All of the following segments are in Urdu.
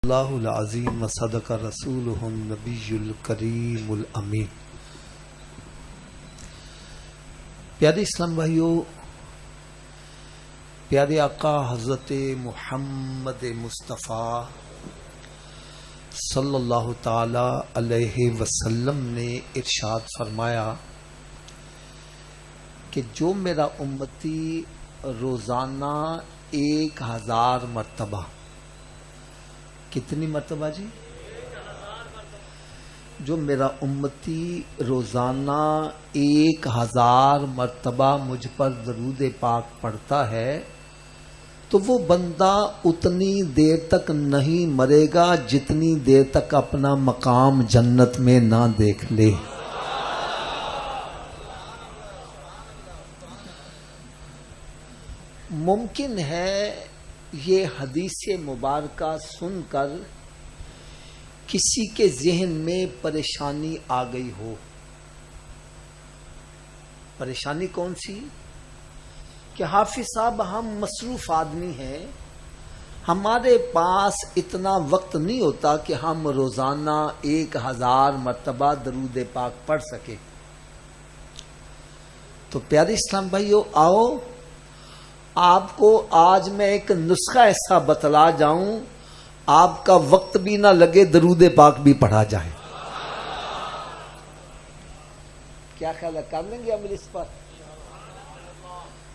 اللہ العظیم و صدق رسولہ النبی الکریم الامین۔ پیارے اسلام بھائیو، پیارے آقا حضرت محمد مصطفیٰ صلی اللہ تعالی علیہ وسلم نے ارشاد فرمایا کہ جو میرا امتی روزانہ 1000 مرتبہ، کتنی مرتبہ جی؟ جو میرا امتی روزانہ 1000 مرتبہ مجھ پر درود پاک پڑھتا ہے تو وہ بندہ اتنی دیر تک نہیں مرے گا جتنی دیر تک اپنا مقام جنت میں نہ دیکھ لے۔ ممکن ہے یہ حدیث مبارکہ سن کر کسی کے ذہن میں پریشانی آ گئی ہو۔ پریشانی کون سی؟ کہ حافظ صاحب ہم مصروف آدمی ہیں، ہمارے پاس اتنا وقت نہیں ہوتا کہ ہم روزانہ 1000 مرتبہ درود پاک پڑھ سکے۔ تو پیارے اسلام بھائیو، آؤ آپ کو آج میں ایک نسخہ ایسا بتلا جاؤں، آپ کا وقت بھی نہ لگے، درود پاک بھی پڑھا جائے۔ کیا خیال ہے، کر لیں گے عمل اس پر؟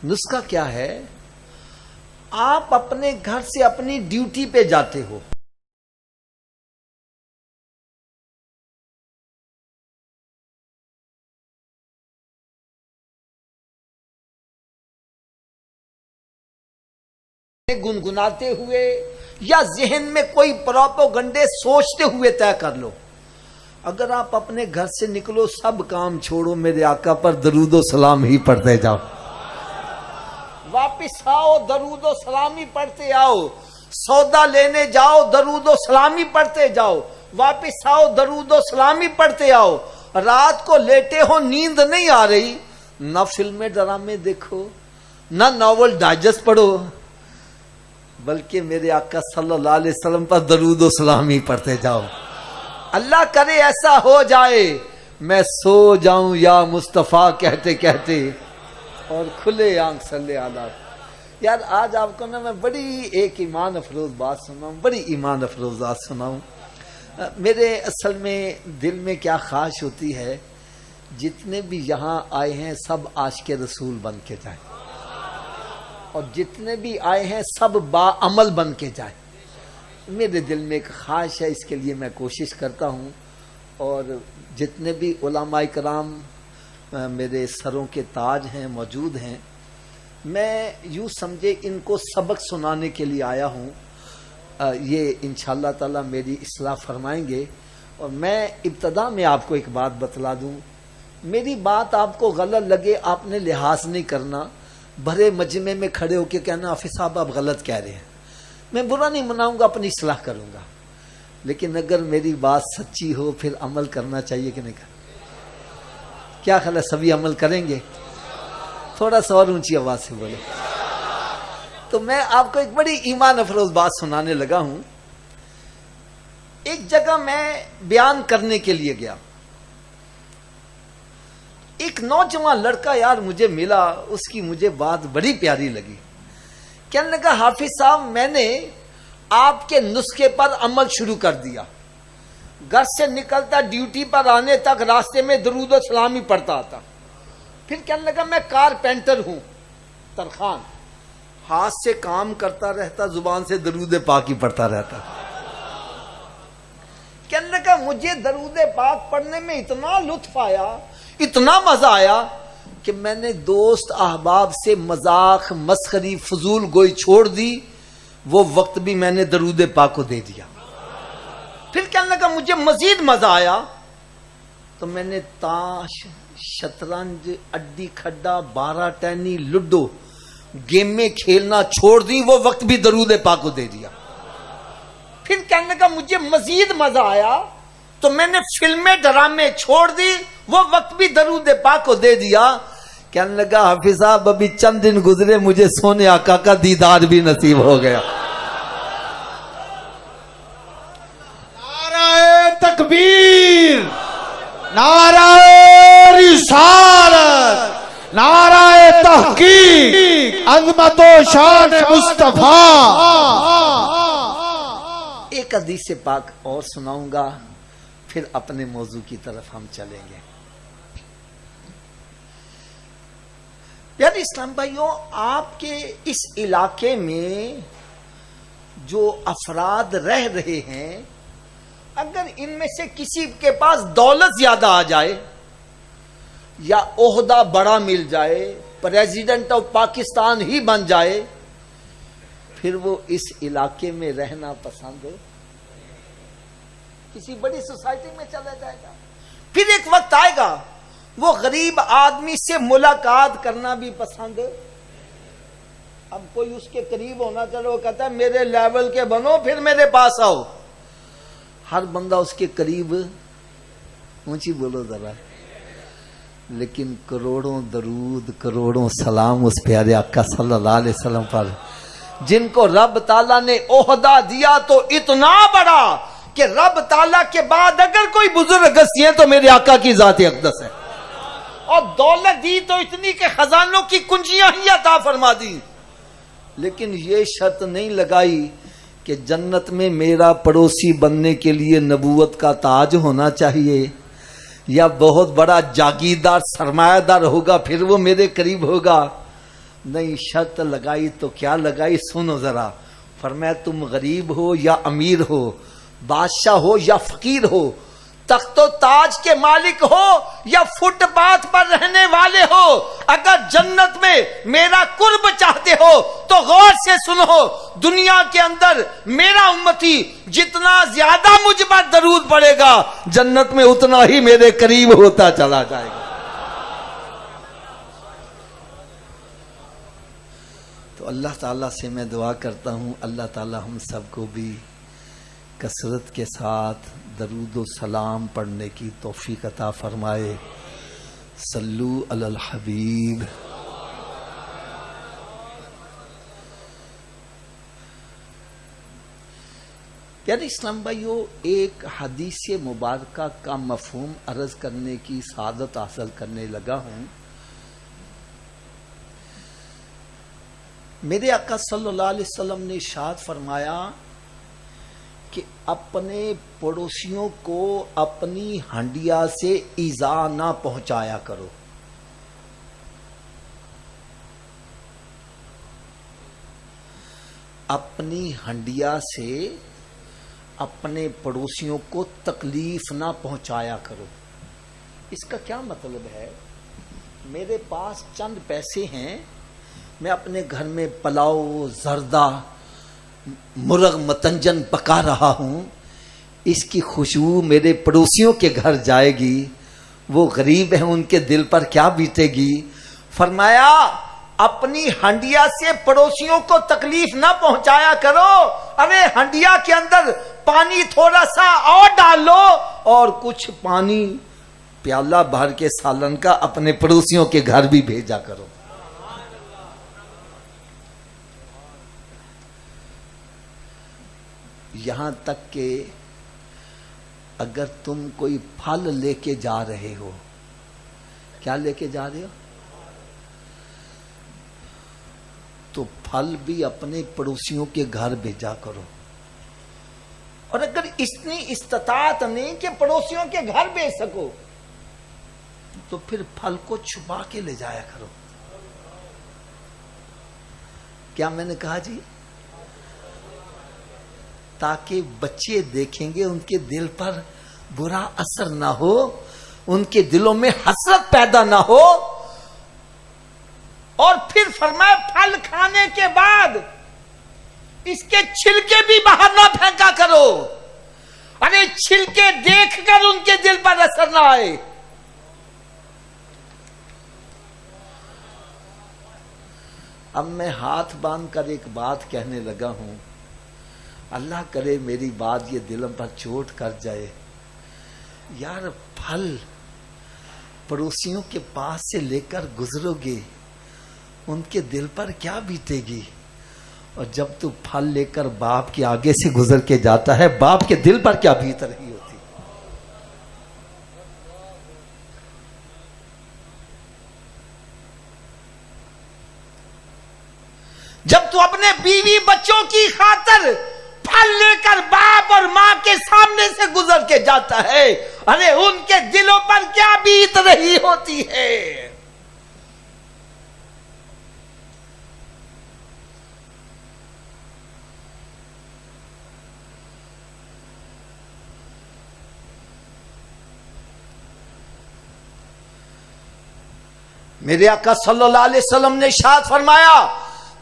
نسخہ کیا ہے؟ آپ اپنے گھر سے اپنی ڈیوٹی پہ جاتے ہو، گنگناتے ہوئے یا ذہن میں کوئی پروپیگنڈے سوچتے ہوئے طے کر لو۔ اگر آپ اپنے گھر سے نکلو، سب کام چھوڑو، میرے آقا پر درود و سلام ہی پڑھتے جاؤ، واپس آؤ درود و سلام ہی پڑھتے آؤ، سودا لینے جاؤ درود و سلام ہی پڑھتے جاؤ، واپس آؤ درود و سلام ہی پڑھتے آؤ۔ رات کو لیٹے ہو، نیند نہیں آ رہی، نہ فلمیں ڈرامے دیکھو، نہ ناول ڈائجسٹ پڑھو، بلکہ میرے آقا صلی اللہ علیہ وسلم پر درود و سلام ہی پڑھتے جاؤ۔ اللہ کرے ایسا ہو جائے میں سو جاؤں یا مصطفیٰ کہتے کہتے اور کھلے آنکھ صلی اللہ۔ یار آج آپ کو نا میں بڑی ایک ایمان افروز بات سناؤں، بڑی ایمان افروز بات سناؤں۔ میرے اصل میں دل میں کیا خواہش ہوتی ہے، جتنے بھی یہاں آئے ہیں سب عاشق رسول بن کے جائیں، اور جتنے بھی آئے ہیں سب باعمل بن کے جائیں۔ میرے دل میں ایک خواہش ہے، اس کے لیے میں کوشش کرتا ہوں، اور جتنے بھی علماء کرام میرے سروں کے تاج ہیں، موجود ہیں، میں یوں سمجھے ان کو سبق سنانے کے لیے آیا ہوں۔ یہ انشاءاللہ تعالی میری اصلاح فرمائیں گے، اور میں ابتدا میں آپ کو ایک بات بتلا دوں، میری بات آپ کو غلط لگے آپ نے لحاظ نہیں کرنا، بھرے مجمع میں کھڑے ہو کے کہنا حافظ صاحب آپ غلط کہہ رہے ہیں، میں برا نہیں مناؤں گا، اپنی اصلاح کروں گا، لیکن اگر میری بات سچی ہو پھر عمل کرنا چاہیے کہ نہیں کرنا؟ کیا خیال ہے، سبھی عمل کریں گے؟ تھوڑا سا اور اونچی آواز سے بولے۔ تو میں آپ کو ایک بڑی ایمان افروز بات سنانے لگا ہوں۔ ایک جگہ میں بیان کرنے کے لیے گیا، ایک نوجوان لڑکا یار مجھے ملا، اس کی مجھے بات بڑی پیاری لگی۔ کہنے لگا حافظ صاحب میں نے آپ کے نسخے پر عمل شروع کر دیا، گھر سے نکلتا ڈیوٹی پر آنے تک راستے میں درود و سلام ہی پڑھتا آتا۔ پھر کہنے لگا میں کارپینٹر ہوں، ترخان، ہاتھ سے کام کرتا رہتا، زبان سے درود پاک ہی پڑھتا رہتا۔ کہنے لگا مجھے درود پاک پڑھنے میں اتنا لطف آیا، اتنا مزہ آیا کہ میں نے دوست احباب سے مذاق مسخری فضول گوئی چھوڑ دی، وہ وقت بھی میں نے درود پاک کو دے دیا۔ پھر کہنے لگا مجھے مزید مزہ آیا تو میں نے تاش، شطرنج، اڈی کھڈا، 12 ٹینی، لڈو گیم میں کھیلنا چھوڑ دی، وہ وقت بھی درود پاک کو دے دیا۔ پھر کہنے لگا مجھے مزید مزہ آیا تو میں نے فلمیں ڈرامے چھوڑ دی، وہ وقت بھی درود پاک کو دے دیا۔ کہنے لگا حافظ صاحب ابھی چند دن گزرے مجھے سونے آقا کا دیدار بھی نصیب ہو گیا۔ تکبیر، نعرہ رسالت، نعرہ تحقیق، عظمت و شان مصطفیٰ۔ ایک حدیث پاک اور سناؤں گا، پھر اپنے موضوع کی طرف ہم چلیں گے۔ پیارے اسلام بھائیوں، آپ کے اس علاقے میں جو افراد رہ رہے ہیں، اگر ان میں سے کسی کے پاس دولت زیادہ آ جائے یا عہدہ بڑا مل جائے، پریزیڈنٹ آف پاکستان ہی بن جائے، پھر وہ اس علاقے میں رہنا پسند کسی بڑی سوسائٹی میں چلا جائے گا۔ پھر ایک وقت آئے گا وہ غریب آدمی سے ملاقات کرنا بھی پسند۔ اب کوئی اس کے قریب ہونا چاہے، وہ کہتا ہے میرے لیول کے بنو پھر میرے پاس آؤ۔ ہر بندہ اس کے قریب، اونچی بولو ذرا، لیکن کروڑوں درود کروڑوں سلام اس پیارے آقا صلی اللہ علیہ وسلم پر، جن کو رب تعالیٰ نے عہدہ دیا تو اتنا بڑا کہ رب تعالیٰ کے بعد اگر کوئی بزرگ ہستی ہے تو میرے آقا کی ذات اقدس ہے، اور دولت دی تو اتنی کہ خزانوں کی کنجیاں ہی عطا فرما دی، لیکن یہ شرط نہیں لگائی کہ جنت میں میرا پڑوسی بننے کے لیے نبوت کا تاج ہونا چاہیے یا بہت بڑا جاگیردار سرمایہ دار ہوگا پھر وہ میرے قریب ہوگا۔ نہیں، شرط لگائی تو کیا لگائی، سنو ذرا۔ فرمایا تم غریب ہو یا امیر ہو، بادشاہ ہو یا فقیر ہو، تخت و تاج کے مالک ہو یا فٹ پاتھ پر رہنے والے ہو، اگر جنت میں میرا قرب چاہتے ہو تو غور سے سنو، دنیا کے اندر میرا امتی جتنا زیادہ مجھ پر درود پڑے گا، جنت میں اتنا ہی میرے قریب ہوتا چلا جائے گا۔ تو اللہ تعالیٰ سے میں دعا کرتا ہوں، اللہ تعالیٰ ہم سب کو بھی کثرت کے ساتھ درود و سلام پڑھنے کی توفیق عطا فرمائے۔ صلو علی الحبیب۔ پیارے اسلام بھائیو، ایک حدیث مبارکہ کا مفہوم عرض کرنے کی سعادت حاصل کرنے لگا ہوں۔ میرے آقا صلی اللہ علیہ وسلم نے ارشاد فرمایا کہ اپنے پڑوسیوں کو اپنی ہنڈیا سے ایذا نہ پہنچایا کرو۔ اپنی ہنڈیا سے اپنے پڑوسیوں کو تکلیف نہ پہنچایا کرو۔ اس کا کیا مطلب ہے؟ میرے پاس چند پیسے ہیں، میں اپنے گھر میں پلاؤ، زردہ، مرغ متنجن پکا رہا ہوں، اس کی خوشبو میرے پڑوسیوں کے گھر جائے گی، وہ غریب ہیں، ان کے دل پر کیا بیتے گی۔ فرمایا اپنی ہنڈیا سے پڑوسیوں کو تکلیف نہ پہنچایا کرو۔ ارے ہنڈیا کے اندر پانی تھوڑا سا اور ڈال لو اور کچھ پانی پیالہ بھر کے سالن کا اپنے پڑوسیوں کے گھر بھی بھیجا کرو۔ یہاں تک کہ اگر تم کوئی پھل لے کے جا رہے ہو، کیا لے کے جا رہے ہو، تو پھل بھی اپنے پڑوسیوں کے گھر بھیجا کرو۔ اور اگر اتنی استطاعت نہیں کہ پڑوسیوں کے گھر بھیج سکو تو پھر پھل کو چھپا کے لے جایا کرو۔ کیا میں نے کہا جی؟ تاکہ بچے دیکھیں گے، ان کے دل پر برا اثر نہ ہو، ان کے دلوں میں حسرت پیدا نہ ہو۔ اور پھر فرمایا پھل کھانے کے بعد اس کے چھلکے بھی باہر نہ پھینکا کرو، ارے چھلکے دیکھ کر ان کے دل پر اثر نہ آئے۔ اب میں ہاتھ باندھ کر ایک بات کہنے لگا ہوں، اللہ کرے میری بات یہ دلوں پر چوٹ کر جائے۔ یار پھل پڑوسیوں کے پاس سے لے کر گزرو گے، ان کے دل پر کیا بیتے گی؟ اور جب تو پھل لے کر باپ کے آگے سے گزر کے جاتا ہے، باپ کے دل پر کیا بیت رہی ہوتی؟ تو اپنے بیوی بچوں کی خاطر پھل لے کر باپ اور ماں کے سامنے سے گزر کے جاتا ہے، ارے ان کے دلوں پر کیا بیت رہی ہوتی ہے۔ میرے آقا صلی اللہ علیہ وسلم نے ارشاد فرمایا،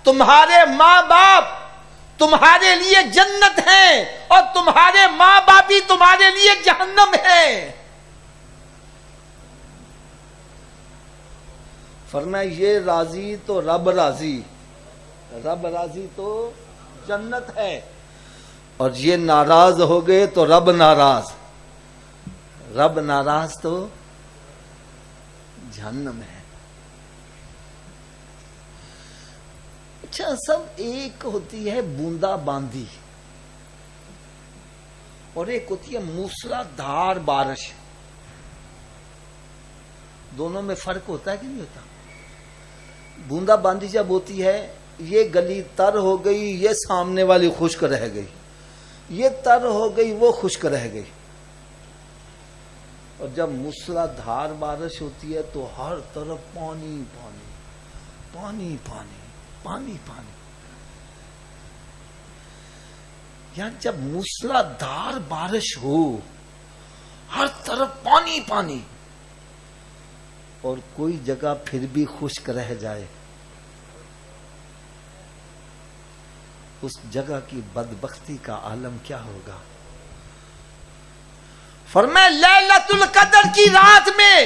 تمہارے ماں باپ تمہارے لیے جنت ہیں اور تمہارے ماں باپ ہی تمہارے لیے جہنم ہیں۔ فرمایا یہ راضی تو رب راضی، رب راضی تو جنت ہے، اور یہ ناراض ہو گئے تو رب ناراض، رب ناراض تو جہنم ہے۔ اچھا، سب ایک ہوتی ہے بوندا باندی اور ایک ہوتی ہے موسلا دھار بارش، دونوں میں فرق ہوتا ہے کہ نہیں ہوتا؟ بوندا باندی جب ہوتی ہے، یہ گلی تر ہو گئی، یہ سامنے والی خشک رہ گئی، یہ تر ہو گئی، وہ خشک رہ گئی، اور جب موسلا دھار بارش ہوتی ہے تو ہر طرف پانی پانی پانی پانی پانی پانی۔ یار جب موسلا دھار بارش ہو، ہر طرف پانی پانی، اور کوئی جگہ پھر بھی خشک رہ جائے، اس جگہ کی بدبختی کا عالم کیا ہوگا؟ فرمایا لیلۃ القدر کی رات میں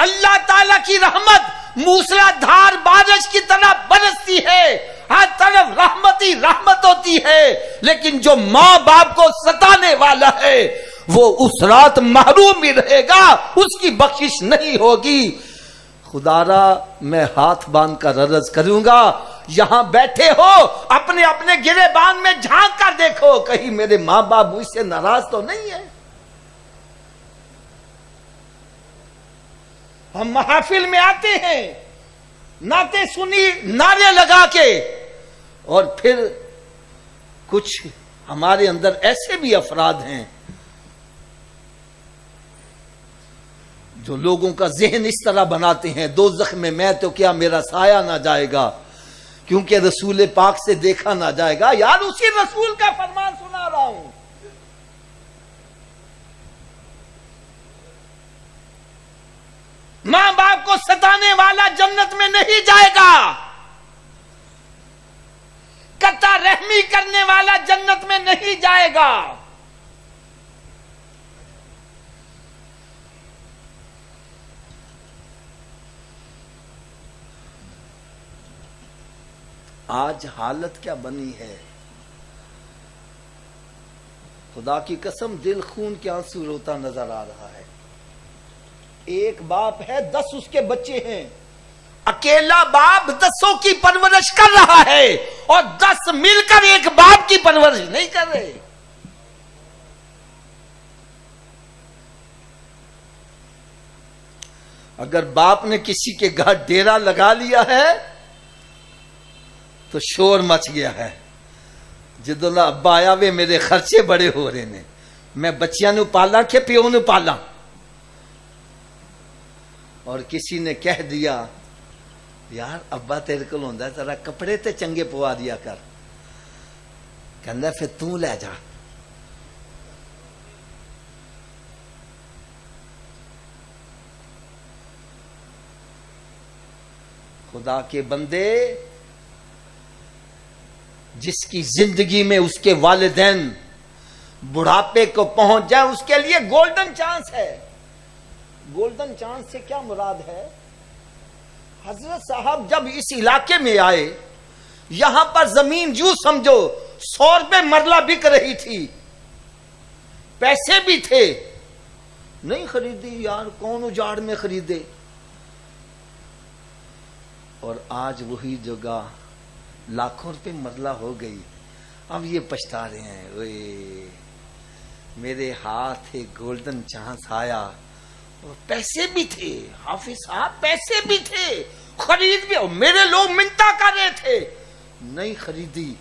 اللہ تعالی کی رحمت موسلا دھار بارش کی طرح برستی ہے، ہر طرف رحمت ہی رحمت ہوتی ہے، لیکن جو ماں باپ کو ستانے والا ہے وہ اس رات محروم ہی رہے گا، اس کی بخشش نہیں ہوگی۔ خدا را میں ہاتھ باندھ کر عرض کروں گا، یہاں بیٹھے ہو اپنے اپنے گریبان میں جھانک کر دیکھو، کہیں میرے ماں باپ مجھ سے ناراض تو نہیں ہے؟ ہم محافل میں آتے ہیں، نعتیں سنی، نعرے لگا کے، اور پھر کچھ ہمارے اندر ایسے بھی افراد ہیں جو لوگوں کا ذہن اس طرح بناتے ہیں، دوزخ میں تو کیا میرا سایہ نہ جائے گا کیونکہ رسول پاک سے دیکھا نہ جائے گا۔ یار اسی رسول کا فرمان سنا رہا ہوں، ماں باپ کو ستانے والا جنت میں نہیں جائے گا، قطع رحمی کرنے والا جنت میں نہیں جائے گا۔ آج حالت کیا بنی ہے، خدا کی قسم دل خون کے آنسو روتا نظر آ رہا ہے۔ ایک باپ ہے، 10 اس کے بچے ہیں، اکیلا باپ 10 کی پرورش کر رہا ہے، اور 10 مل کر ایک باپ کی پرورش نہیں کر رہے۔ اگر باپ نے کسی کے گھر ڈیرا لگا لیا ہے تو شور مچ گیا ہے، جدوں دا ابا آیا وے میرے خرچے بڑے ہو رہے نے، میں بچیاں نو پالا کہ پیو نو پالا؟ اور کسی نے کہہ دیا یار ابا تیرے کول ہوندا ذرا کپڑے تے چنگے پوا دیا کر، کہندا پھر تو لے جا۔ خدا کے بندے، جس کی زندگی میں اس کے والدین بڑھاپے کو پہنچ جائے اس کے لیے گولڈن چانس ہے۔ گولڈن چانس سے کیا مراد ہے؟ حضرت صاحب جب اس علاقے میں آئے، یہاں پر زمین یوں سمجھو 100 روپے مرلہ بک رہی تھی، پیسے بھی تھے، نہیں خریدی یار، کون اجاڑ میں خریدے، اور آج وہی جگہ لاکھوں روپے مرلہ ہو گئی۔ اب یہ پچھتا رہے ہیں، اوئے میرے ہاتھ ایک گولڈن چانس آیا، اور پیسے بھی تھے، حافظ صاحب پیسے بھی تھے، خرید بھی، اور میرے لوگ منتا کر رہے تھے، نہیں خریدی،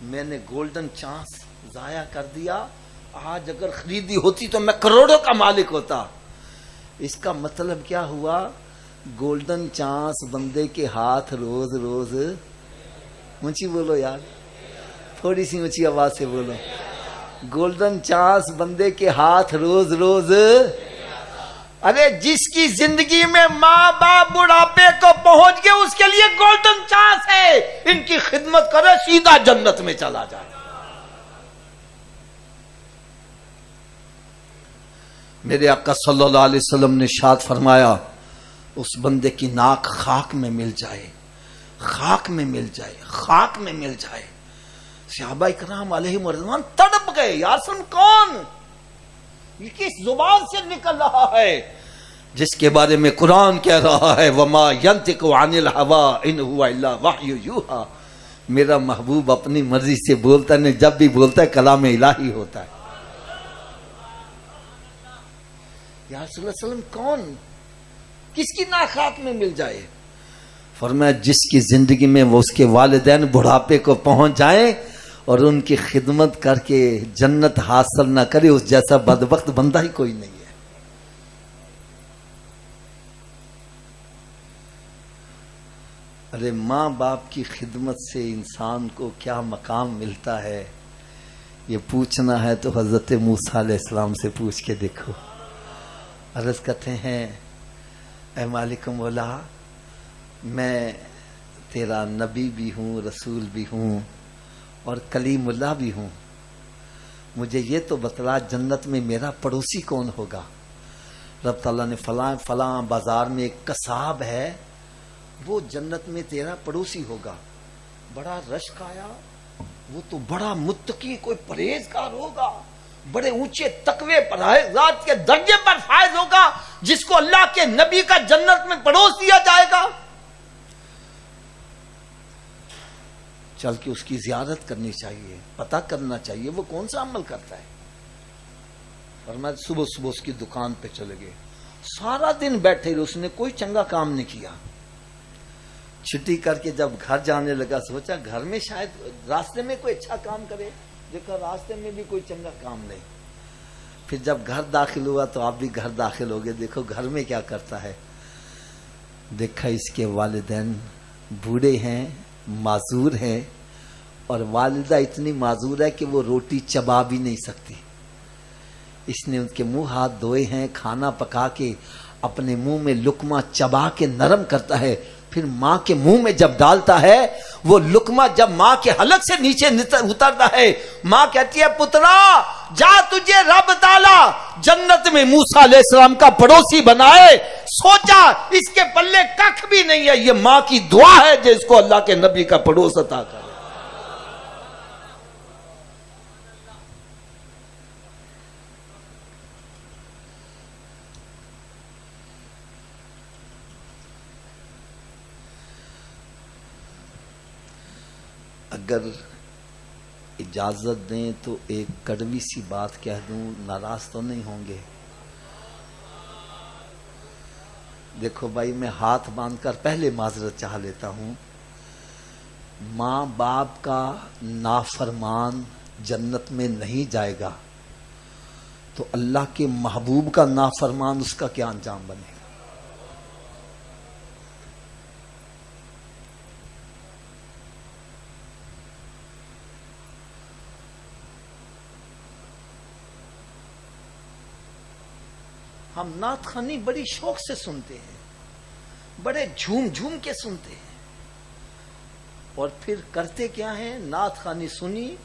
میں نے گولڈن چانس ضائع کر دیا، آج اگر خریدی ہوتی تو میں کروڑوں کا مالک ہوتا۔ اس کا مطلب کیا ہوا؟ گولڈن چانس بندے کے ہاتھ روز روز، اونچی بولو یار، تھوڑی سی اونچی آواز سے بولو، گولڈن چانس بندے کے ہاتھ روز روز۔ ارے جس کی زندگی میں ماں باپ بڑھاپے کو پہنچ گئے اس کے لیے گولڈن چانس ہے، ان کی خدمت کرے سیدھا جنت میں چلا جائے۔ میرے آقا صلی اللہ علیہ وسلم نے ارشاد فرمایا اس بندے کی ناک خاک میں مل جائے، خاک میں مل جائے، خاک میں مل جائے۔ صحابہ کرام علیہم رضوان تڑپ گئے، یا رسول کون؟ یہ کس زبان سے نکل رہا ہے جس کے بارے میں قرآن کہہ رہا ہے وما ینطق عن الہوی ان هو الا وحی یوحی، میرا محبوب اپنی مرضی سے بولتا نہیں، جب بھی بولتا ہے کلام الہی ہوتا ہے۔ یا رسول اللہ صلی اللہ علیہ وسلم کون؟ کس کی ناک خاک میں مل جائے؟ فرمایا جس کی زندگی میں وہ اس کے والدین بڑھاپے کو پہنچ جائیں اور ان کی خدمت کر کے جنت حاصل نہ کرے، اس جیسا بدبخت بندہ ہی کوئی نہیں ہے۔ ارے ماں باپ کی خدمت سے انسان کو کیا مقام ملتا ہے، یہ پوچھنا ہے تو حضرت موسیٰ علیہ السلام سے پوچھ کے دیکھو۔ عرض کرتے ہیں اے مالک مولا، میں تیرا نبی بھی ہوں، رسول بھی ہوں اور کلیم اللہ بھی ہوں، مجھے یہ تو بتلا جنت میں میرا پڑوسی کون ہوگا؟ رب تعالیٰ نے فلاں بازار میں ایک قصاب ہے، وہ جنت میں تیرا پڑوسی ہوگا، بڑا رشک آیا، وہ تو بڑا متقی کوئی پرہیزگار ہوگا، بڑے اونچے تقوی پرہیزگار کے درجے پر فائز ہوگا، جس کو اللہ کے نبی کا جنت میں پڑوس دیا جائے گا۔ چل کے اس کی زیارت کرنی چاہیے، پتہ کرنا چاہیے وہ کون سا عمل کرتا ہے۔ اور میں صبح صبح اس کی دکان پہ چلے گئے، سارا دن بیٹھے رہے، اس نے کوئی چنگا کام نہیں کیا۔ چھٹی کر کے جب گھر جانے لگا سوچا گھر میں شاید راستے میں کوئی اچھا کام کرے، دیکھا راستے میں بھی کوئی چنگا کام نہیں۔ پھر جب گھر داخل ہوا تو آپ بھی گھر داخل ہو گئے، دیکھو گھر میں کیا کرتا ہے۔ دیکھا اس کے والدین بوڑھے ہیں، معذور ہیں، اور والدہ اتنی معذور ہے کہ وہ روٹی چبا بھی نہیں سکتی۔ اس نے ان کے منہ ہاتھ دھوئے ہیں، کھانا پکا کے اپنے منہ میں لقمہ چبا کے نرم کرتا ہے، پھر ماں کے منہ میں جب ڈالتا ہے وہ لقمہ جب ماں کے حلق سے نیچے اترتا ہے، ماں کہتی ہے پترا جا، تجھے رب تعالیٰ جنت میں موسیٰ علیہ السلام کا پڑوسی بنائے، سوچا اس کے پلے ککھ بھی نہیں ہے، یہ ماں کی دعا ہے جس کو اللہ کے نبی کا پڑوس عطا کرے۔ اگر اجازت دیں تو ایک کڑوی سی بات کہہ دوں، ناراض تو نہیں ہوں گے؟ دیکھو بھائی، میں ہاتھ باندھ کر پہلے معذرت چاہ لیتا ہوں، ماں باپ کا نافرمان جنت میں نہیں جائے گا تو اللہ کے محبوب کا نافرمان اس کا کیا انجام بنے گا؟ ہم نعت خوانی بڑی شوق سے سنتے ہیں، بڑے جھوم جھوم کے سنتے ہیں، اور پھر کرتے کیا ہیں؟ نعت خوانی سنی،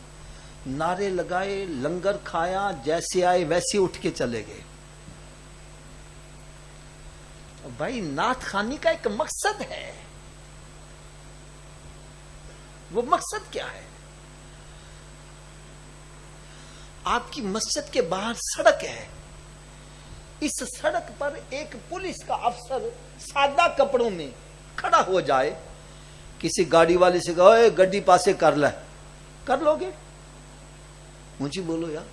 نعرے لگائے، لنگر کھایا، جیسے آئے ویسے اٹھ کے چلے گئے۔ بھائی نعت خوانی کا ایک مقصد ہے، وہ مقصد کیا ہے؟ آپ کی مسجد کے باہر سڑک ہے، اس سڑک پر ایک پولیس کا افسر سادہ کپڑوں میں کھڑا ہو جائے، کسی گاڑی والے سے کہو اے گڈی پاسے کر لے، کر لو گے؟ مجھے بولو یار۔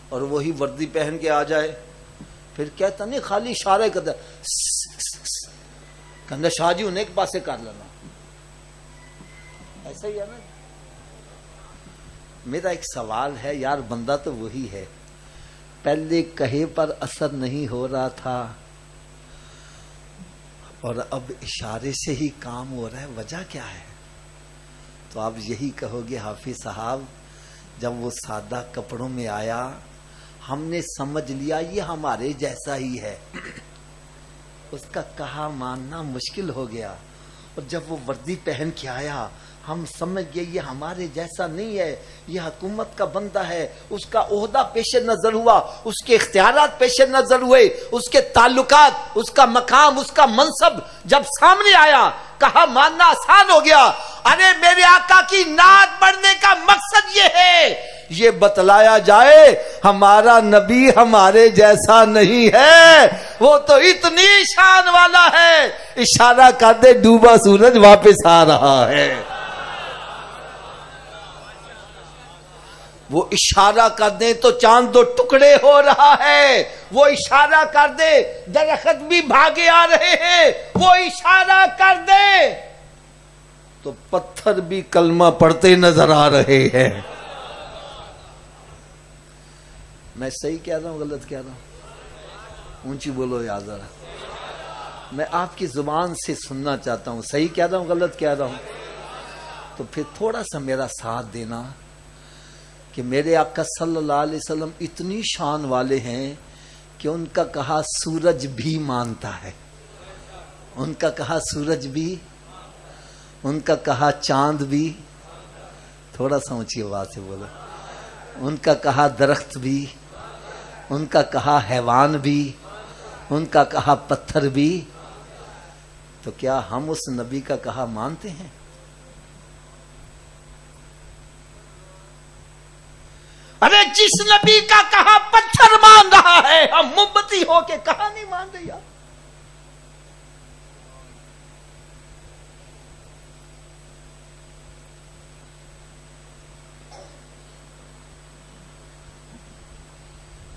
اور وہی وردی پہن کے آ جائے، پھر کہتا نہیں، خالی اشارہ کرتا کہنا شاہ جی انہیں ایک پاسے کر لینا، ایسا ہی ہے نا. میرا ایک سوال ہے یار, بندہ تو وہی ہے, پہلے کہے پر اثر نہیں ہو رہا تھا اور اب اشارے سے ہی کام ہو رہا ہے, وجہ کیا ہے؟ تو آپ یہی کہو گے حافظ صاحب جب وہ سادہ کپڑوں میں آیا ہم نے سمجھ لیا یہ ہمارے جیسا ہی ہے, اس کا کہا ماننا مشکل ہو گیا, اور جب وہ وردی پہن کے آیا ہم سمجھ گئے یہ ہمارے جیسا نہیں ہے, یہ حکومت کا بندہ ہے, اس کا عہدہ پیش نظر ہوا, اس کے اختیارات پیش نظر ہوئے, اس کے تعلقات, اس کا مقام, اس کا منصب جب سامنے آیا کہا ماننا آسان ہو گیا. ارے میرے آقا کی نعت پڑھنے کا مقصد یہ ہے یہ بتلایا جائے ہمارا نبی ہمارے جیسا نہیں ہے, وہ تو اتنی شان والا ہے, اشارہ کر دے ڈوبا سورج واپس آ رہا ہے. وہ اشارہ کر دیں تو چاند دو ٹکڑے ہو رہا ہے, وہ اشارہ کر دے درخت بھی بھاگے آ رہے ہیں, وہ اشارہ کر دے تو پتھر بھی کلمہ پڑھتے نظر آ رہے ہیں. میں صحیح کہہ رہا ہوں غلط کہہ رہا ہوں؟ اونچی بولو یاد ذرا, میں آپ کی زبان سے سننا چاہتا ہوں, صحیح کہہ رہا ہوں غلط کہہ رہا ہوں؟ تو پھر تھوڑا سا میرا ساتھ دینا کہ میرے آقا صلی اللہ علیہ وسلم اتنی شان والے ہیں کہ ان کا کہا سورج بھی مانتا ہے, ان کا کہا سورج بھی, ان کا کہا چاند بھی, تھوڑا سا اونچی آواز سے بولا, ان کا کہا درخت بھی, ان کا کہا حیوان بھی, ان کا کہا پتھر بھی. تو کیا ہم اس نبی کا کہا مانتے ہیں؟ ارے جس نبی کا کہا پتھر مان رہا ہے ہم موم بتی ہو کے کہا نہیں مان رہے یار.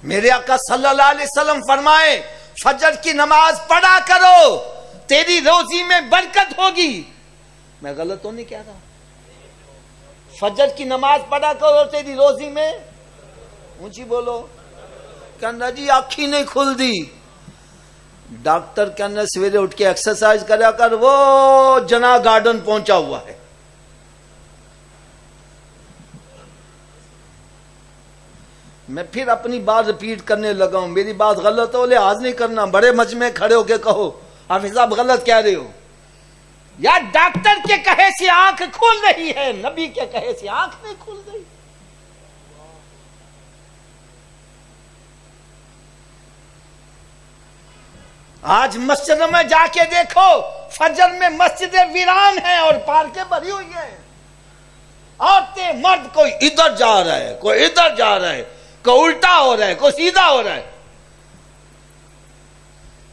میرے آقا صلی اللہ علیہ وسلم فرمائے فجر کی نماز پڑھا کرو تیری روزی میں برکت ہوگی. میں غلط تو نہیں کہہ رہا؟ فجر کی نماز پڑھا کرو تیری روزی میں, اونچی بولو. کہنا جی آنکھی نہیں کھل دی, ڈاکٹر کہنا سویرے اٹھ کے ایکسرسائز کریا کر, وہ جنا گارڈن پہنچا ہوا ہے. میں پھر اپنی بات ریپیٹ کرنے لگا ہوں, میری بات غلط ہو لحاظ نہیں کرنا, بڑے مجمع کھڑے ہو کے کہو حافظ صاحب غلط کہہ رہے ہو. یا ڈاکٹر کے کہے سے آنکھ کھل رہی ہے, نبی کے کہے سے آنکھ نہیں کھل رہی. آج مسجد میں جا کے دیکھو, فجر میں مسجدیں ویران ہیں اور پارکیں بھری ہوئی ہیں, عورتیں مرد کوئی ادھر جا رہا ہے, کوئی ادھر جا رہا ہے, کوئی الٹا ہو رہا ہے, کوئی سیدھا ہو رہا ہے.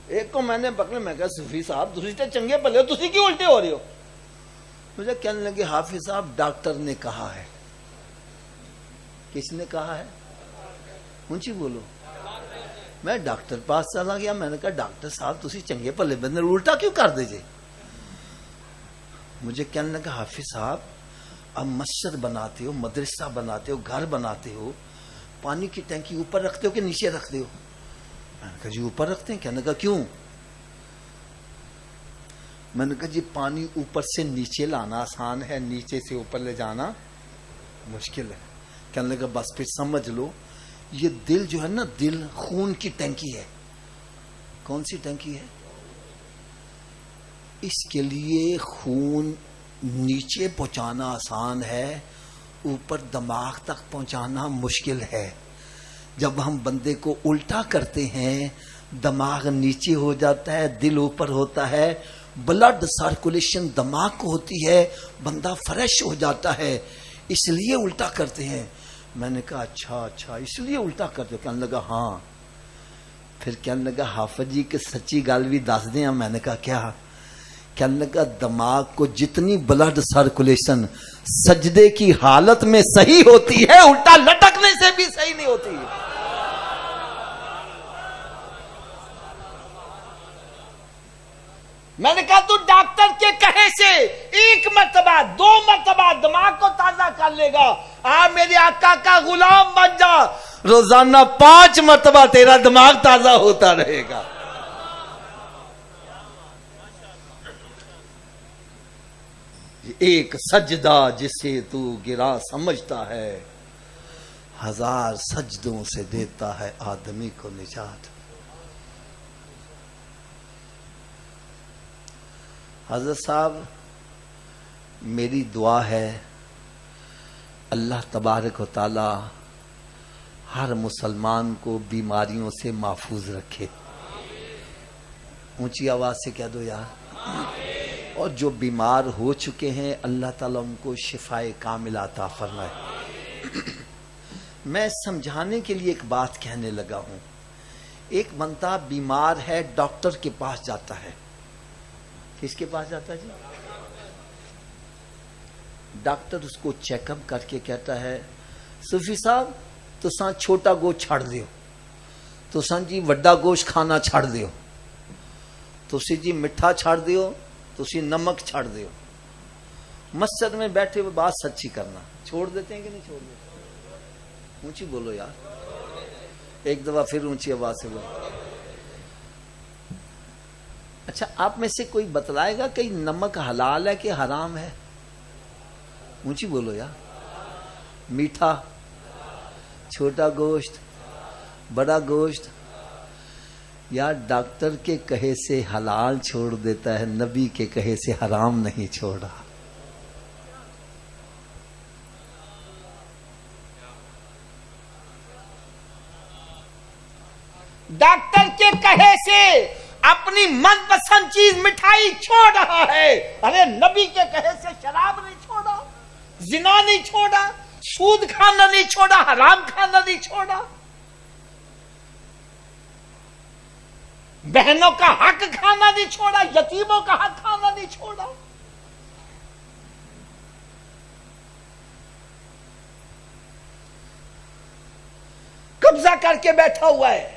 ایک کو میں نے پکڑا, میں کہا صوفی صاحب تسی تے چنگے بھلے ہو, تسی کیوں الٹے ہو رہے ہو؟ مجھے کہنے لگے حافظ صاحب ڈاکٹر نے کہا ہے. کس نے کہا ہے؟ اونچی بولو. میں ڈاکٹر پاس چلا گیا, میں نے کہا ڈاکٹر صاحب تسی چنگے بھلے بندے الٹا کیوں کر دیجئے؟ مجھے کہنے لگا حافظ صاحب اب مسجد بناتے ہو, مدرسہ بناتے ہو, گھر بناتے ہو, پانی کی ٹینکی اوپر رکھتے ہو کہ نیچے رکھتے ہو؟ میں نے کہا جی اوپر رکھتے ہیں. کہنے لگا کیوں؟ میں نے کہا جی پانی اوپر سے نیچے لانا آسان ہے, نیچے سے اوپر لے جانا مشکل ہے. کہنے لگا بس پھر سمجھ لو یہ دل جو ہے نا, دل خون کی ٹینکی ہے. کون سی ٹینکی ہے؟ اس کے لیے خون نیچے پہنچانا آسان ہے, اوپر دماغ تک پہنچانا مشکل ہے. جب ہم بندے کو الٹا کرتے ہیں دماغ نیچے ہو جاتا ہے, دل اوپر ہوتا ہے, بلڈ سرکولیشن دماغ کو ہوتی ہے, بندہ فریش ہو جاتا ہے, اس لیے الٹا کرتے ہیں. میں نے کہا اچھا اس لیے الٹا کرتے ہو؟ کہنے لگا ہاں. پھر کہنے لگا حافظ جی کہ سچی گل بھی دس دیں. میں نے کہا کیا؟ کہنے لگا دماغ کو جتنی بلڈ سرکولیشن سجدے کی حالت میں صحیح ہوتی ہے, الٹا لٹکنے سے بھی صحیح نہیں ہوتی. میں نے کہا تو ڈاکٹر کے کہے سے ایک مرتبہ 2 مرتبہ دماغ کو تازہ کر لے گا، آپ میرے آقا کا غلام بن جا، روزانہ 5 مرتبہ تیرا دماغ تازہ ہوتا رہے گا۔ ایک سجدہ جسے تو گرا سمجھتا ہے، 1000 سجدوں سے دیتا ہے آدمی کو نجات۔ حضرت صاحب میری دعا ہے اللہ تبارک و تعالی ہر مسلمان کو بیماریوں سے محفوظ رکھے۔ اونچی آواز سے کہہ دو یار۔ اور جو بیمار ہو چکے ہیں اللہ تعالیٰ ان کو شفائے کامل عطا فرمائے۔ میں سمجھانے کے لیے ایک بات کہنے لگا ہوں۔ ایک بندہ بیمار ہے، ڈاکٹر کے پاس جاتا ہے۔ کس کے پاس جاتا ہے جی؟ ڈاکٹر اس کو چیک اپ کر کے کہتا ہے صوفی صاحب تساں چھوٹا گوشت چھڑ دیو، تساں جی وڈا گوشت کھانا چھڑ دیو، تسی جی مٹھا چھڑ دیو، تسی نمک چھڑ دیو۔ مسجد میں بیٹھے ہوئے بات سچی کرنا، چھوڑ دیتے ہیں کہ نہیں چھوڑ دیتے؟ اونچی بولو یار، ایک دفعہ پھر اونچی آواز سے بولو۔ اچھا آپ میں سے کوئی بتلائے گا کہ نمک حلال ہے کہ حرام ہے؟ اونچی بولو یار۔ میٹھا، چھوٹا گوشت، بڑا گوشت، یا ڈاکٹر کے کہے سے حلال چھوڑ دیتا ہے، نبی کے کہے سے حرام نہیں چھوڑا۔ ڈاکٹر کے کہے سے اپنی من پسند چیز مٹھائی چھوڑ رہا ہے، ارے نبی کے کہے سے شراب نہیں چھوڑا، زنا نہیں چھوڑا، سود کھانا نہیں چھوڑا، حرام کھانا نہیں چھوڑا، بہنوں کا حق کھانا نہیں چھوڑا، یتیموں کا حق کھانا نہیں چھوڑا۔ قبضہ کر کے بیٹھا ہوا ہے۔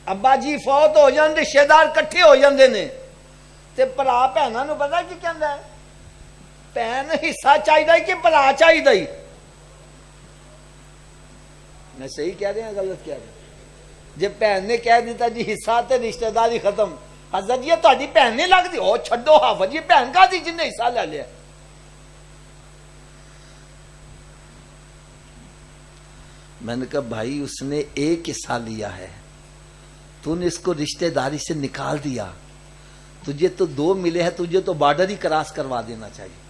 ابا جی فوت ہو جاندے، رشتے دار کٹھے ہو جاندے نے تے بھرا بھیناں نوں پتہ کی کہندا ہے؟ بھین حصہ چاہیدا کہ بھرا چاہیدا؟ میں صحیح کہہ رہا ہوں غلط کہہ رہا ہوں؟ جے بھین نے کہہ دیتا جی حصہ تے رشتے داری ختم، حضرت یہ تہاڈی بھین نہیں لگدی؟ او چھڈو حافظ، یہ بھین کا دی جن نے حصہ لے لیا۔ میں نے کہا بھائی اس نے ایک حصہ لیا ہے، تو نے اس کو رشتہ داری سے نکال دیا، تجھے تو 2 ملے ہیں، تجھے تو بارڈر ہی کراس کروا دینا چاہیے۔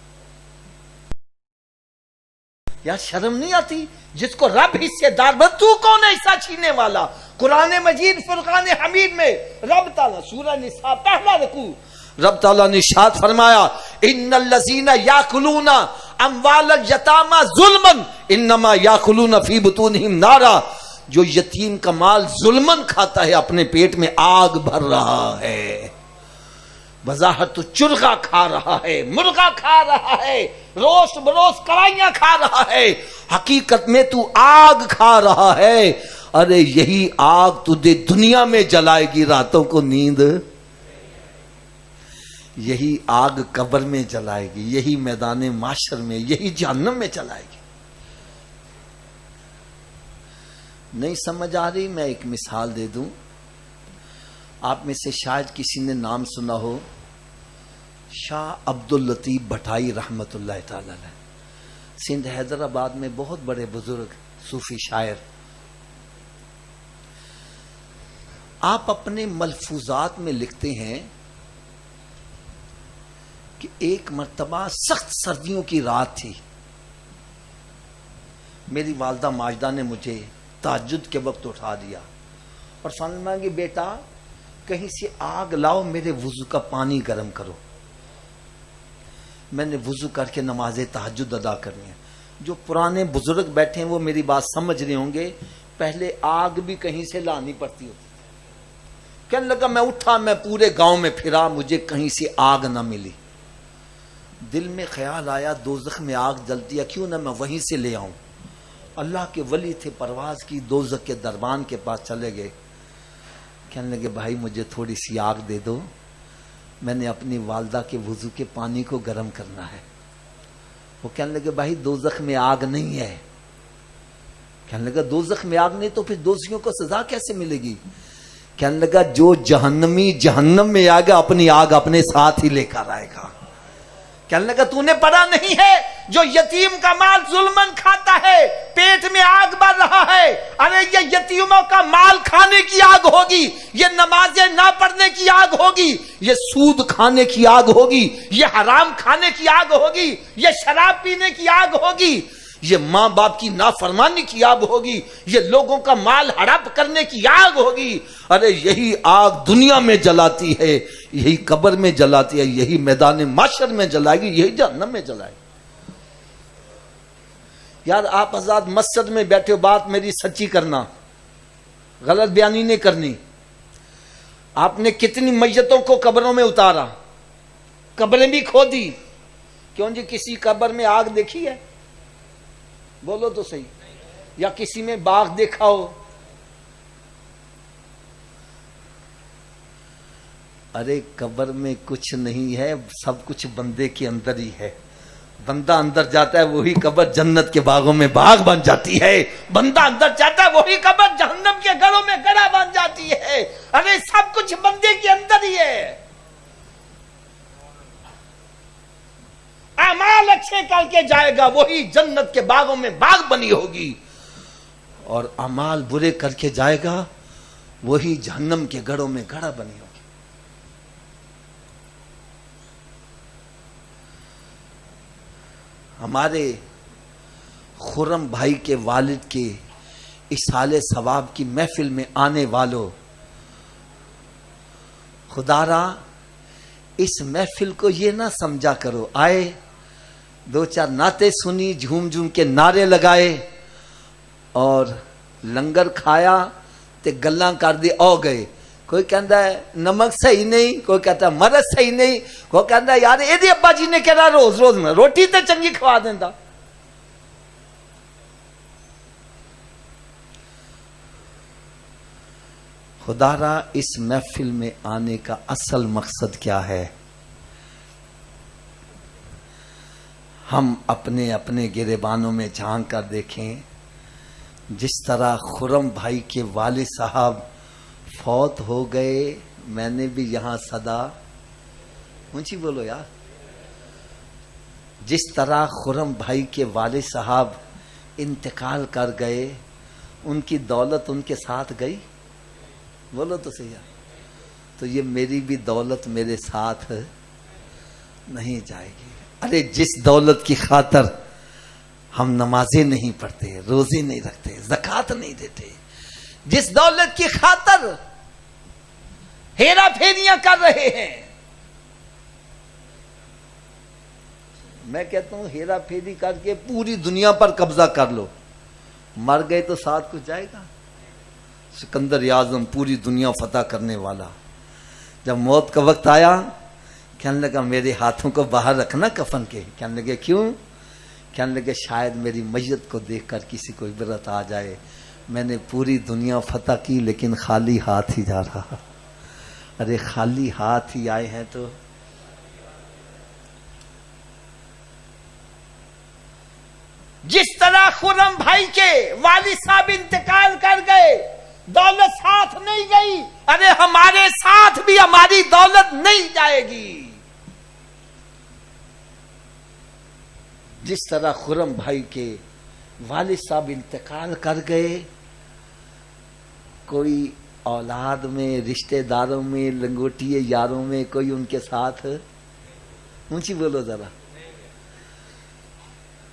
یار شرم نہیں آتی؟ جس کو رب حصے دار بن، تو کون ہے حصہ چھینے والا؟ قرآن مجید فرقان حمید میں رب تعالیٰ سورہ نساء پہلا رکوع رب تعالیٰ نے ارشاد فرمایا ان الذین یاکلون اموال الیتامی ظلما انما یاکلون فی بطونہم نارا، جو یتیم کا مال ظلمن کھاتا ہے اپنے پیٹ میں آگ بھر رہا ہے۔ بظاہر تو چرغا کھا رہا ہے، مرغا کھا رہا ہے، روز بروز کرائیاں کھا رہا ہے، حقیقت میں تو آگ کھا رہا ہے۔ ارے یہی آگ تجھے دنیا میں جلائے گی، راتوں کو نیند، یہی آگ قبر میں جلائے گی، یہی میدان معاشر میں، یہی جہنم میں جلائے گی۔ نہیں سمجھ آ رہی؟ میں ایک مثال دے دوں، آپ میں سے شاید کسی نے نام سنا ہو، شاہ عبداللطیف بھٹائی رحمت اللہ تعالی علیہ، سندھ حیدرآباد میں بہت بڑے بزرگ صوفی شاعر۔ آپ اپنے ملفوظات میں لکھتے ہیں کہ ایک مرتبہ سخت سردیوں کی رات تھی، میری والدہ ماجدہ نے مجھے تہجد کے وقت اٹھا دیا اور فرمایا کہ بیٹا کہیں سے آگ لاؤ، میرے وضو کا پانی گرم کرو۔ میں نے وضو کر کے نماز تہجد ادا کرنی ہے۔ جو پرانے بزرگ بیٹھے ہیں وہ میری بات سمجھ رہے ہوں گے، پہلے آگ بھی کہیں سے لانی پڑتی ہوتی۔ کہنے لگا میں اٹھا، میں پورے گاؤں میں پھرا، مجھے کہیں سے آگ نہ ملی۔ دل میں خیال آیا دوزخ میں آگ جلتی ہے، کیوں نہ میں وہیں سے لے آؤں۔ اللہ کے ولی تھے، پرواز کی دوزخ کے دربان کے پاس چلے گئے، کہنے لگے بھائی مجھے تھوڑی سی آگ دے دو، میں نے اپنی والدہ کے وضو کے پانی کو گرم کرنا ہے۔ وہ کہنے لگے بھائی دوزخ میں آگ نہیں ہے۔ کہنے لگا دوزخ میں آگ نہیں تو پھر دوزیوں کو سزا کیسے ملے گی؟ کہنے لگا جو جہنمی جہنم میں آئے گا اپنی آگ اپنے ساتھ ہی لے کر آئے گا۔ کہنے لگا تو نے پڑھا نہیں ہے جو یتیم کا مال ظلمن کھاتا ہے پیٹ میں آگ بڑھ رہا ہے؟ ارے یہ یتیموں کا مال کھانے کی آگ ہوگی، یہ نمازیں نہ پڑھنے کی آگ ہوگی، یہ سود کھانے کی آگ ہوگی، یہ حرام کھانے کی آگ ہوگی، یہ شراب پینے کی آگ ہوگی، یہ ماں باپ کی نافرمانی کی آگ ہوگی، یہ لوگوں کا مال ہڑپ کرنے کی آگ ہوگی۔ ارے یہی آگ دنیا میں جلاتی ہے، یہی قبر میں جلاتی ہے، یہی میدان محشر میں جلائے گی، یہی جہنم میں جلائے گی۔ یار آپ حضرات مسجد میں بیٹھے ہو، بات میری سچی کرنا، غلط بیانی نہیں کرنی۔ آپ نے کتنی میتوں کو قبروں میں اتارا، قبریں بھی کھودی، کیوں جی کسی قبر میں آگ دیکھی ہے؟ بولو تو صحیح، یا کسی میں باغ دیکھا ہو؟ ارے قبر میں کچھ نہیں ہے، سب کچھ بندے کے اندر ہی ہے۔ بندہ اندر جاتا ہے وہی قبر جنت کے باغوں میں باغ بن جاتی ہے، بندہ اندر جاتا ہے وہی قبر جہنم کے گڑھوں میں گڑھا بن جاتی ہے۔ ارے سب کچھ بندے کے اندر ہی ہے۔ اعمال اچھے کر کے جائے گا وہی جنت کے باغوں میں باغ بنی ہوگی، اور اعمال برے کر کے جائے گا وہی جہنم کے گڑھوں میں گڑھا بنی ہوگی۔ ہمارے خرم بھائی کے والد کے اصحال ثواب کی محفل میں آنے والوں، خدا را اس محفل کو یہ نہ سمجھا کرو آئے دو چار نعتیں سنی، جھوم جھوم کے نعرے لگائے اور لنگر کھایا تے گلاں کر دی او گئے۔ کوئی کہندا ہے نمک صحیح نہیں، کوئی کہتا ہے مرچ صحیح نہیں، کوئی کہندا ہے یار ایدی ابا جی نے کہنا روز روز میں روٹی تے چنگی کھوا دیندا۔ خدا را اس محفل میں آنے کا اصل مقصد کیا ہے؟ ہم اپنے اپنے گریبانوں میں جھانک کر دیکھیں، جس طرح خرم بھائی کے والد صاحب فوت ہو گئے، میں نے بھی یہاں صدا اونچی بولو یار، جس طرح خرم بھائی کے والد صاحب انتقال کر گئے، ان کی دولت ان کے ساتھ گئی؟ بولو تو صحیح ہے۔ تو یہ میری بھی دولت میرے ساتھ نہیں جائے گی۔ ارے جس دولت کی خاطر ہم نمازیں نہیں پڑھتے، روزے نہیں رکھتے، زکوٰۃ نہیں دیتے، جس دولت کی خاطر ہیرا پھیریاں کر رہے ہیں، میں کہتا ہوں ہیرا پھیری کر کے پوری دنیا پر قبضہ کر لو، مر گئے تو ساتھ کچھ جائے گا؟ سکندر اعظم پوری دنیا فتح کرنے والا، جب موت کا وقت آیا کہنے لگا میرے ہاتھوں کو باہر رکھنا کفن کے۔ کہنے لگے کیوں؟ کہنے لگے شاید میری میت کو دیکھ کر کسی کو عبرت آ جائے، میں نے پوری دنیا فتح کی لیکن خالی ہاتھ ہی جا رہا۔ ارے خالی ہاتھ ہی آئے ہیں تو جس طرح خرم بھائی کے والد صاحب انتقال کر گئے، دولت ساتھ نہیں گئی، ارے ہمارے ساتھ بھی ہماری دولت نہیں جائے گی۔ جس طرح خرم بھائی کے والد صاحب انتقال کر گئے، کوئی اولاد میں، رشتہ داروں میں، لنگوٹیے یاروں میں کوئی ان کے ساتھ، اونچی بولو ذرا۔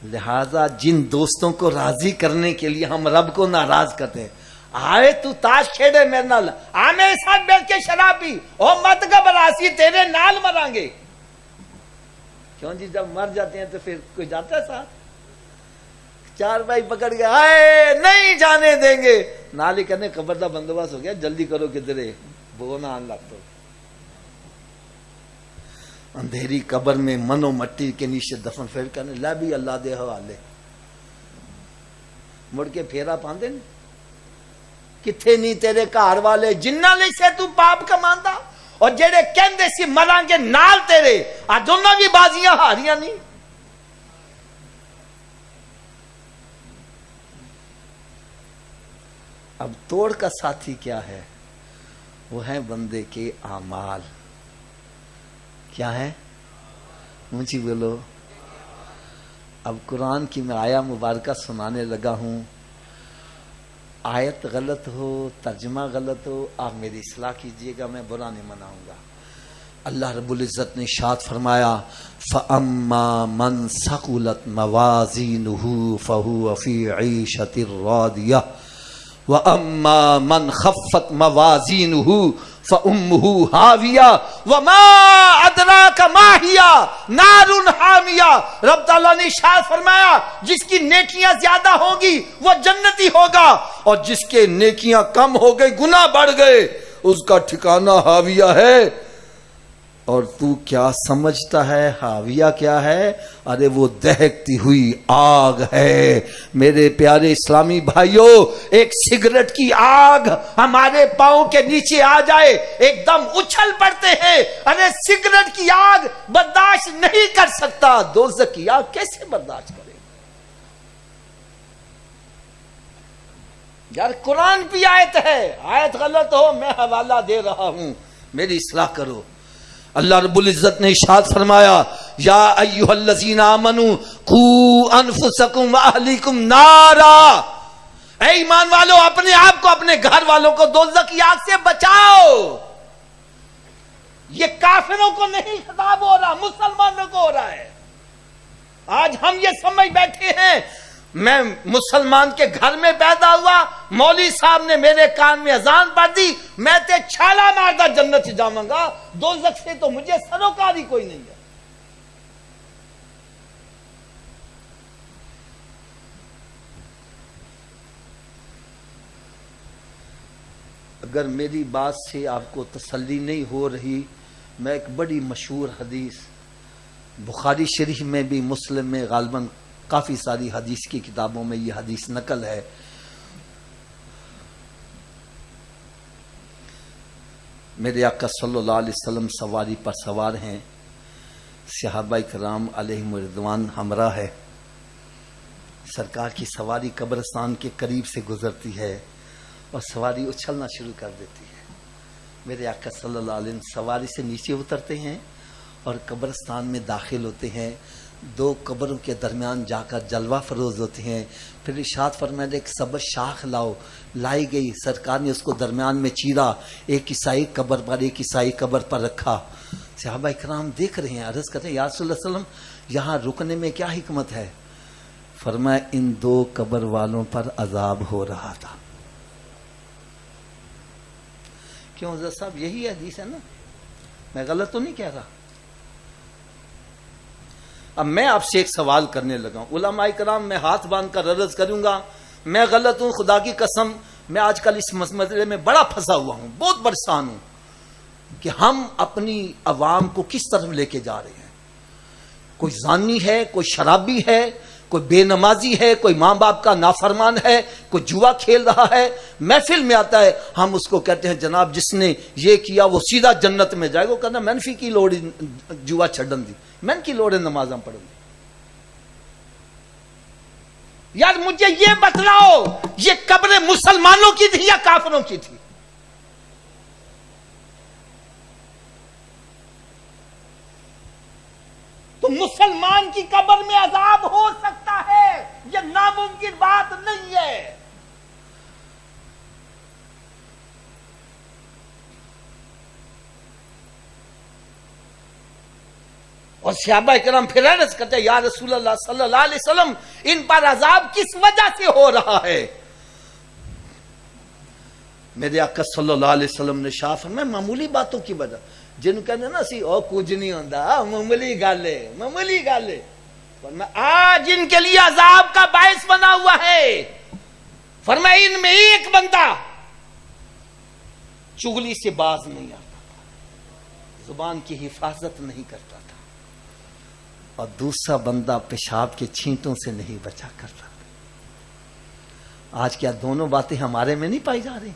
لہذا جن دوستوں کو راضی کرنے کے لیے ہم رب کو ناراض کرتے ہیں، آئے تو تاش کھیڑے میرے نال، آ میرے ساتھ بیٹھ کے شراب پی، او مت گھبراسی تیرے نال مریں گے۔ کیوں جی جب مر جاتے ہیں تو پھر کوئی جاتا ہے ساتھ؟ چار بھائی پکڑ کے آئے نہیں جانے دیں گے، نال ہی کہنے قبر دا بندوبست ہو گیا، جلدی کرو کدھرے بو نہ آن لگ تو۔ اندھیری قبر میں منو مٹی کے نیچے دفن، پھر کہنے لے بھی اللہ دے حوالے، مڑ کے پھیرا پاندے نہیں۔ کتھے نہیں تیرے گھر والے جنہاں لئی سے تو پاپ کماندا اور جڑے کہندے سی مراں گے نال تیرے اج انہاں بھی بازیاں ہاریاں نہیں. اب توڑ کا ساتھی کیا ہے؟ وہ ہے بندے کے اعمال. کیا ہے؟ مجھے بولو. اب قرآن کی میں آیا مبارکہ سنانے لگا ہوں. آیت غلط ہو، ترجمہ غلط ہو، آپ میری اصلاح کیجئے گا، میں برا نہیں مناؤں گا. اللہ رب العزت نے ارشاد فرمایا فَأَمَّا مَنْ ثَقُلَتْ مَوَازِينُهُ فَهُوَ فِي عِيشَةٍ رَاضِيَةٍ وَأَمَّا مَنْ خَفَّتْ مَوَازِينُهُ فَأُمُّهُ هَاوِيَةٌ وَمَا أَدْرَاكَ مَا هِيَ نَارٌ حَامِيَةٌ. رب تعالیٰ نے ارشاد فرمایا جس کی نیکیاں زیادہ ہوں گی وہ جنتی ہوگا، اور جس کے نیکیاں کم ہو گئی، گناہ بڑھ گئے، اس کا ٹھکانہ حاویہ ہے. اور تو کیا سمجھتا ہے حاویہ کیا ہے؟ ارے وہ دہکتی ہوئی آگ ہے. میرے پیارے اسلامی بھائیوں، ایک سگریٹ کی آگ ہمارے پاؤں کے نیچے آ جائے ایک دم اچھل پڑتے ہیں. ارے سگریٹ کی آگ برداشت نہیں کر سکتا، دوزخ کی آگ کیسے برداشت کرے؟ یار قرآن بھی آیت ہے، آیت غلط ہو میں حوالہ دے رہا ہوں، میری اصلاح کرو. اللہ رب العزت نے ارشاد فرمایا یا ایھا الذین آمنوا قوا انفسکم واہلیکم نارا. اے ایمان والو، اپنے آپ کو اپنے گھر والوں کو دوزخ کی آگ سے بچاؤ. یہ کافروں کو نہیں خطاب ہو رہا، مسلمانوں کو ہو رہا ہے. آج ہم یہ سمجھ بیٹھے ہیں میں مسلمان کے گھر میں پیدا ہوا، مولوی صاحب نے میرے کان میں اذان پڑھ دی، میں تے چھالا ماردا جنت جاواں گا، دوزخ سے تو مجھے سروکاری کوئی نہیں ہے. اگر میری بات سے آپ کو تسلی نہیں ہو رہی، میں ایک بڑی مشہور حدیث بخاری شریف میں بھی، مسلم میں، غالباً کافی ساری حدیث کی کتابوں میں یہ حدیث نقل ہے. میرے آقا صلی اللہ علیہ وسلم سواری پر سوار ہیں، صحابہ کرام علیہم رضوان ہمراہ ہے. سرکار کی سواری قبرستان کے قریب سے گزرتی ہے اور سواری اچھلنا شروع کر دیتی ہے. میرے آقا صلی اللہ علیہ وسلم سواری سے نیچے اترتے ہیں اور قبرستان میں داخل ہوتے ہیں. دو قبروں کے درمیان جا کر جلوہ فروز ہوتے ہیں. پھر ارشاد فرمایا ایک سبز شاخ لاؤ. لائی گئی، سرکار نے اس کو درمیان میں چیرا، ایک عیسائی قبر پر ایک عیسائی قبر پر رکھا. صحابہ اکرام دیکھ رہے ہیں، عرض کرتے ہیں یا رسول اللہ صلی اللہ علیہ وسلم یہاں رکنے میں کیا حکمت ہے؟ فرمایا ان دو قبر والوں پر عذاب ہو رہا تھا. کیوں حضرت صاحب یہی حدیث ہے نا؟ میں غلط تو نہیں کہہ رہا؟ اب میں آپ سے ایک سوال کرنے لگا ہوں، علماء کرام میں ہاتھ باندھ کر عرض کروں گا، میں غلط ہوں، خدا کی قسم میں آج کل اس مسئلے میں بڑا پھنسا ہوا ہوں، بہت پریشان ہوں کہ ہم اپنی عوام کو کس طرف لے کے جا رہے ہیں. کوئی زانی ہے، کوئی شرابی ہے، کوئی بے نمازی ہے، کوئی ماں باپ کا نافرمان ہے، کوئی جوا کھیل رہا ہے، محفل میں آتا ہے، ہم اس کو کہتے ہیں جناب جس نے یہ کیا وہ سیدھا جنت میں جائے گا. وہ کہنا منفی کی لوڑ جوا چھڈن دی، من کی لوڑ نمازاں پڑھن دی. یار مجھے یہ بتلاؤ یہ قبریں مسلمانوں کی تھی یا کافروں کی تھی؟ تو مسلمان کی قبر میں عذاب ہو سکتا ہے، یہ ناممکن بات نہیں ہے. اور صحابہ کرام پھر عرض کرتے ہیں یا رسول اللہ صلی اللہ علیہ وسلم ان پر عذاب کس وجہ سے ہو رہا ہے؟ میرے آقا صلی اللہ علیہ وسلم نے شاہ فرمایا معمولی باتوں کی وجہ، جن کہنے نا سی او کچھ نہیں ہوتا، معمولی گل ہے، معمولی گل ہے. آج ان کے لیے عذاب کا باعث بنا ہوا ہے. فرمایا ان میں ایک بندہ چغلی سے باز نہیں آتا تھا، زبان کی حفاظت نہیں کرتا تھا، اور دوسرا بندہ پیشاب کے چھینٹوں سے نہیں بچا کرتا تھا. آج کیا دونوں باتیں ہمارے میں نہیں پائی جا رہی؟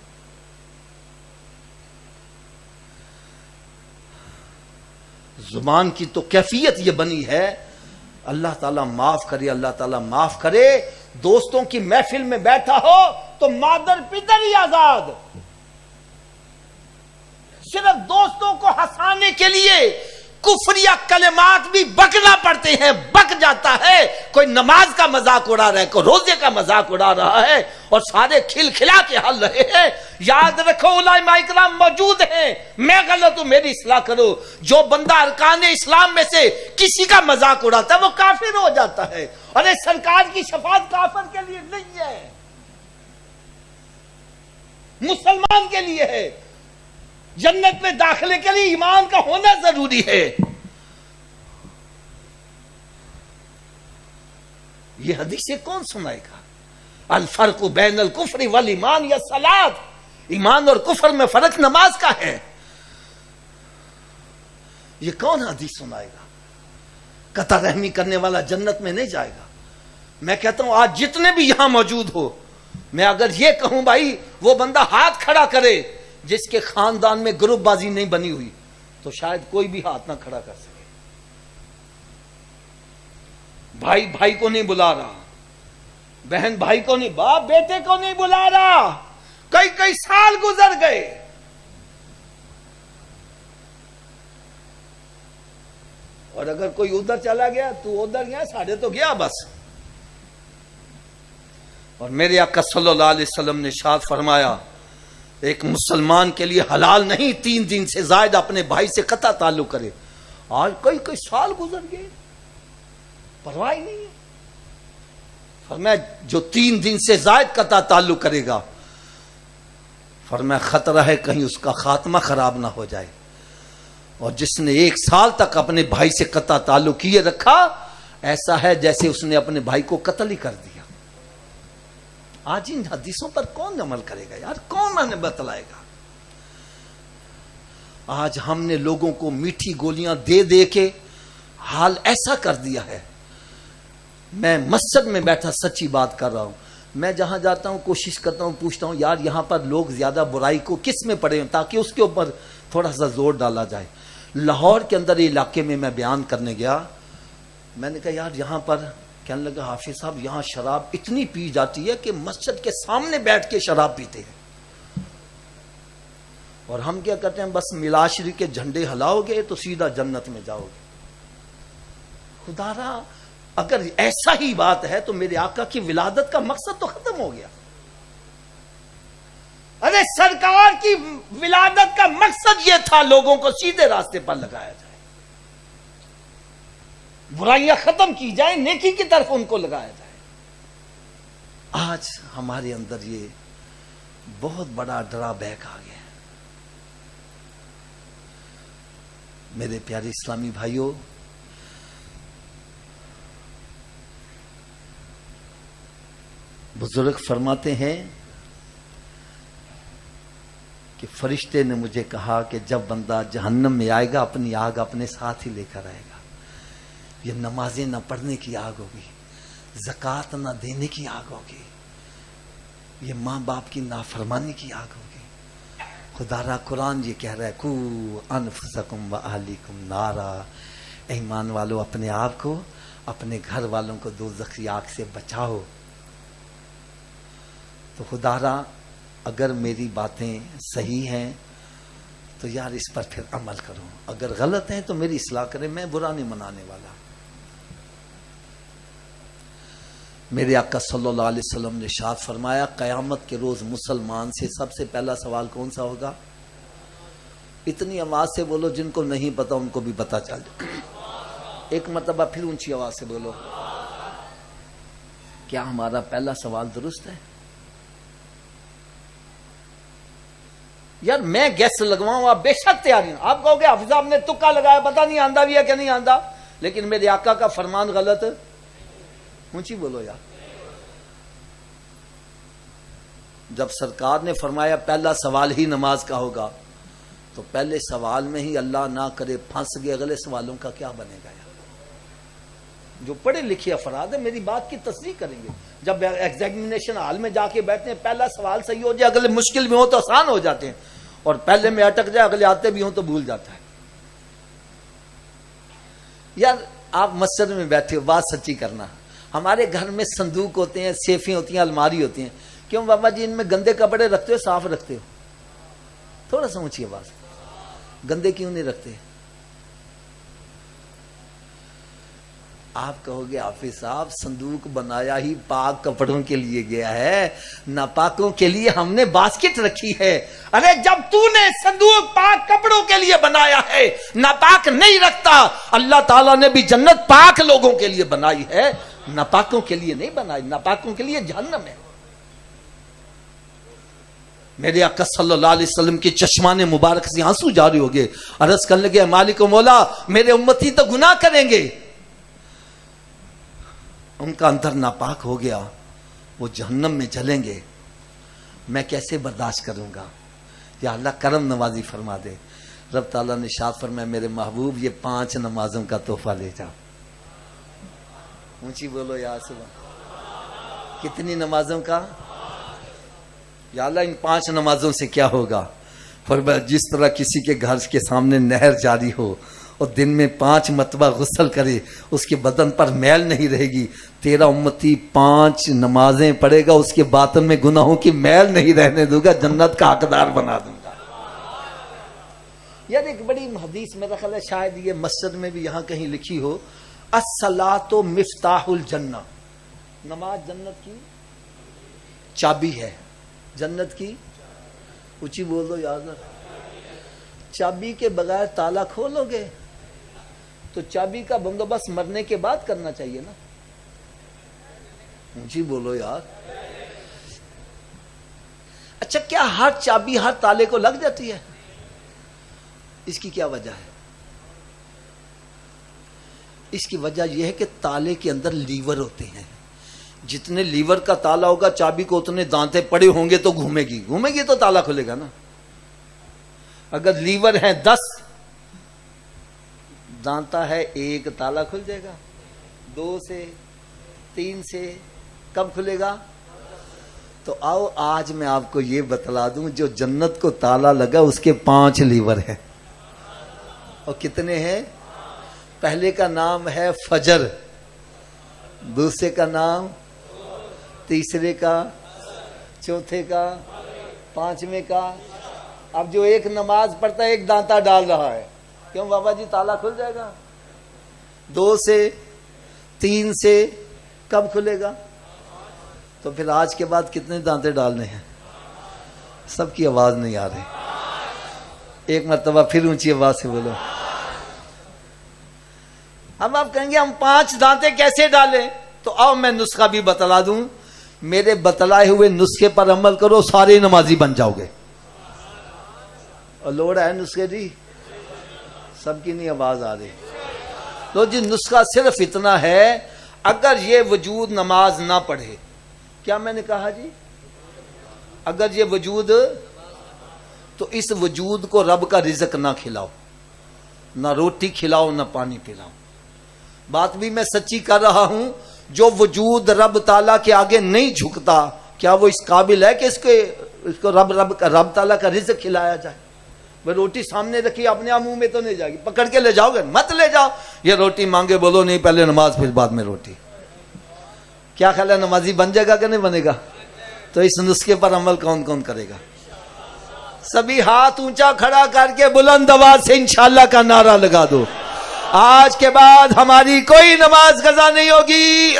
زبان کی تو کیفیت یہ بنی ہے، اللہ تعالیٰ معاف کرے، اللہ تعالیٰ معاف کرے، دوستوں کی محفل میں بیٹھا ہو تو مادر پدر ہی آزاد، صرف دوستوں کو ہنسانے کے لیے کفریہ کلمات بھی بکنا پڑتے ہیں، بک جاتا ہے۔ کوئی نماز کا مذاق اڑا رہا ہے، کوئی روزے کا مذاق اڑا رہا ہے، اور سارے کھل کھلا کے ہل رہے ہیں۔ یاد رکھو علماء کرام موجود ہیں، میں غلط ہوں میری اصلاح کرو۔ جو بندہ ارکان اسلام میں سے کسی کا مذاق اڑاتا ہے وہ کافر ہو جاتا ہے۔ ارے سرکار کی شفاعت کافر کے لیے نہیں ہے، مسلمان کے لیے ہے۔ جنت میں داخلے کے لیے ایمان کا ہونا ضروری ہے۔ یہ حدیثیں کون سنائے گا؟ الفرق بین الکفر والایمان یا صلاۃ، ایمان اور کفر میں فرق نماز کا ہے۔ یہ کون حدیث سنائے گا؟ قطع رحمی کرنے والا جنت میں نہیں جائے گا۔ میں کہتا ہوں آج جتنے بھی یہاں موجود ہو، میں اگر یہ کہوں بھائی وہ بندہ ہاتھ کھڑا کرے جس کے خاندان میں گروپ بازی نہیں بنی ہوئی، تو شاید کوئی بھی ہاتھ نہ کھڑا کر سکے۔ بھائی بھائی کو نہیں بلا رہا، بہن بھائی کو نہیں، باپ بیٹے کو نہیں بلا رہا، کئی سال گزر گئے، اور اگر کوئی ادھر چلا گیا تو ادھر گیا، ساڑھے تو گیا بس۔ اور میرے آقا صلی اللہ علیہ وسلم نے ارشاد فرمایا ایک مسلمان کے لیے حلال نہیں 3 دن سے زائد اپنے بھائی سے قطع تعلق کرے۔ آج کئی سال گزر گئے، پرواہ ہی نہیں ہے۔ فرمایا جو 3 دن سے زائد قطع تعلق کرے گا، فرمایا خطرہ ہے کہیں اس کا خاتمہ خراب نہ ہو جائے۔ اور جس نے 1 سال تک اپنے بھائی سے قطع تعلق کیے رکھا، ایسا ہے جیسے اس نے اپنے بھائی کو قتل ہی کر دیا۔ آج ان حدیثوں پر کون عمل کرے گا یار؟ کون ہمیں بتلائے گا؟ آج ہم نے لوگوں کو میٹھی گولیاں دے دے کے حال ایسا کر دیا ہے۔ میں مسجد میں بیٹھا سچی بات کر رہا ہوں، میں جہاں جاتا ہوں کوشش کرتا ہوں، پوچھتا ہوں یار یہاں پر لوگ زیادہ برائی کو کس میں پڑے ہیں تاکہ اس کے اوپر تھوڑا سا زور ڈالا جائے۔ لاہور کے اندر علاقے میں میں بیان کرنے گیا، میں نے کہا یار یہاں پر، کہنے لگا حافظ صاحب یہاں شراب اتنی پی جاتی ہے کہ مسجد کے سامنے بیٹھ کے شراب پیتے ہیں، اور ہم کیا کرتے ہیں بس ملاشری کے جھنڈے ہلاؤ گے تو سیدھا جنت میں جاؤ گے۔ خدا را اگر ایسا ہی بات ہے تو میرے آقا کی ولادت کا مقصد تو ختم ہو گیا۔ ارے سرکار کی ولادت کا مقصد یہ تھا لوگوں کو سیدھے راستے پر لگایا جائے، برائیاں ختم کی جائیں، نیکی کی طرف ان کو لگایا جائے۔ آج ہمارے اندر یہ بہت بڑا ڈرا بیک آ گیا ہے۔ میرے پیارے اسلامی بھائیوں، بزرگ فرماتے ہیں کہ فرشتے نے مجھے کہا کہ جب بندہ جہنم میں آئے گا اپنی آگ اپنے ساتھ ہی لے کر آئے گا۔ یہ نمازیں نہ پڑھنے کی آگ ہوگی، زکوٰۃ نہ دینے کی آگ ہوگی، یہ ماں باپ کی نافرمانی کی آگ ہوگی۔ خدا را قرآن یہ کہہ رہا ہے کو انفسکم و اہلیکم نارا، ایمان والو اپنے آپ کو اپنے گھر والوں کو دوزخ کی آگ سے بچاؤ۔ تو خدا را اگر میری باتیں صحیح ہیں تو یار اس پر پھر عمل کرو، اگر غلط ہیں تو میری اصلاح کریں، میں برا نہیں منانے والا۔ میرے آقا صلی اللہ علیہ وسلم نے ارشاد فرمایا قیامت کے روز مسلمان سے سب سے پہلا سوال کون سا ہوگا؟ اتنی آواز سے بولو جن کو نہیں پتا ان کو بھی پتا چل جائے۔ ایک مرتبہ پھر اونچی آواز سے بولو، کیا ہمارا پہلا سوال درست ہے؟ یار میں گیس لگواؤں، آپ بے شک تیاری ہیں، آپ کہو گے حافظ صاحب نے تکا لگایا، پتہ نہیں آندہ بھی ہے کہ نہیں آندہ، لیکن میرے آقا کا فرمان غلط، اونچی بولو یار۔ جب سرکار نے فرمایا پہلا سوال ہی نماز کا ہوگا، تو پہلے سوال میں ہی اللہ نہ کرے پھنس گئے، اگلے سوالوں کا کیا بنے گا یار؟ جو پڑھے لکھے افراد ہیں میری بات کی تصدیق کریں گے. جب ایگزامینیشن ہال میں جا کے بیٹھتے ہیں پہلا سوال صحیح ہو جائے, اگلے مشکل میں ہو تو آسان ہو جاتے ہیں, اور پہلے میں اٹک جائے اگلے آتے بھی ہوں تو بھول جاتا ہے. یار آپ مسجد میں بیٹھے ہو, بات سچی کرنا, ہمارے گھر میں صندوق ہوتے ہیں, سیفیں ہوتی ہیں, الماری ہوتی ہیں, کیوں بابا جی ان میں گندے کپڑے رکھتے ہو صاف رکھتے ہو؟ تھوڑا سا اونچی آواز, گندے کیوں نہیں رکھتے؟ آپ کہو گے حافظ صاحب صندوق بنایا ہی پاک کپڑوں کے لیے گیا ہے, ناپاکوں کے لیے ہم نے باسکٹ رکھی ہے. ارے جب تو نے صندوق پاک کپڑوں کے لیے بنایا ہے, ناپاک نہیں رکھتا. اللہ تعالیٰ نے بھی جنت پاک لوگوں کے لیے بنائی ہے, ناپاکوں کے لیے نہیں بنائی. ناپاکوں کے لیے جہنم ہے. میرے آقا صلی اللہ علیہ وسلم کے چشمان مبارک سے آنسو جاری ہو گئے. عرض کرنے لگے مالک و مولا, میرے امتی تو گناہ کریں گے, ان کا اندر ناپاک ہو گیا, وہ جہنم میں جلیں گے, میں کیسے برداشت کروں گا؟ یا اللہ کرم نوازی فرما دے. رب تعالیٰ نے ارشاد فرمایا میرے محبوب یہ 5 نمازوں کا تحفہ لے جاؤ. اونچی بولو یا صبح. کتنی نمازوں کا؟ یا اللہ ان 5 نمازوں سے کیا ہوگا؟ فرمایا جس طرح کسی کے گھر کے سامنے نہر جاری ہو اور دن میں 5 مرتبہ غسل کرے, اس کے بدن پر میل نہیں رہے گی. تیرا امتی 5 نمازیں پڑھے گا, اس کے باطن میں گناہوں کی میل نہیں رہنے دوں گا, جنت کا حقدار بنا دوں گا. یار ایک بڑی حدیث میرا خیال ہے شاید یہ مسجد میں بھی یہاں کہیں لکھی ہو, الصلاۃ مفتاح الجنہ, نماز جنت کی چابی ہے. جنت کی اونچی بول دو یاد رکھ. چابی کے بغیر تالا کھولو گے تو چابی کا بندوبست مرنے کے بعد کرنا چاہیے نا. اونچی بولو یار. اچھا کیا ہر چابی ہر تالے کو لگ جاتی ہے؟ اس کی کیا وجہ ہے؟ اس کی وجہ یہ ہے کہ تالے کے اندر لیور ہوتے ہیں. جتنے لیور کا تالا ہوگا چابی کو اتنے دانتے پڑے ہوں گے تو گھومے گی تو تالا کھلے گا نا. اگر لیور ہیں 10, دانتا ہے 1, تالا کھل جائے گا. 2 سے 3 سے کب کھلے گا؟ تو آؤ آج میں آپ کو یہ بتلا دوں, جو جنت کو تالا لگا اس کے 5 لیور ہیں. اور کتنے ہیں؟ پہلے کا نام ہے فجر, دوسرے کا نام, تیسرے کا, چوتھے کا, 5ویں کا. اب جو ایک نماز پڑھتا ہے ایک دانتا ڈال رہا ہے, کیوں بابا جی تالا کھل جائے گا؟ 2 سے 3 سے کب کھلے گا؟ تو پھر آج کے بعد کتنے دانتے ڈالنے ہیں؟ سب کی آواز نہیں آ رہی. ایک مرتبہ پھر اونچی آواز سے بولو. اب آپ کہیں گے ہم 5 دانتے کیسے ڈالیں؟ تو آؤ میں نسخہ بھی بتلا دوں. میرے بتلائے ہوئے نسخے پر عمل کرو, سارے نمازی بن جاؤ گے. اور لوڑ ہے نسخے دی؟ سب کی نہیں آواز آ رہی. تو جی نسخہ صرف اتنا ہے, اگر یہ وجود نماز نہ پڑھے, کیا میں نے کہا جی؟ اگر یہ وجود, تو اس وجود کو رب کا رزق نہ کھلاؤ, نہ روٹی کھلاؤ نہ پانی پلاؤ. بات بھی میں سچی کر رہا ہوں. جو وجود رب تعالیٰ کے آگے نہیں جھکتا, کیا وہ اس قابل ہے کہ اس کو رب تعالیٰ کا رزق کھلایا جائے؟ وہ روٹی سامنے رکھی اپنے آپ منہ میں تو نہیں جائے گی, پکڑ کے لے جاؤ گے؟ مت لے جاؤ. یہ روٹی مانگے بولو نہیں, پہلے نماز پھر بعد میں روٹی. کیا خیال ہے نمازی بن جائے گا کہ نہیں بنے گا؟ تو اس نسخے پر عمل کون کون کرے گا؟ سبھی ہاتھ اونچا کھڑا کر کے بلند آواز سے انشاءاللہ کا نعرہ لگا دو. آج کے بعد ہماری کوئی نماز قضا نہیں ہوگی,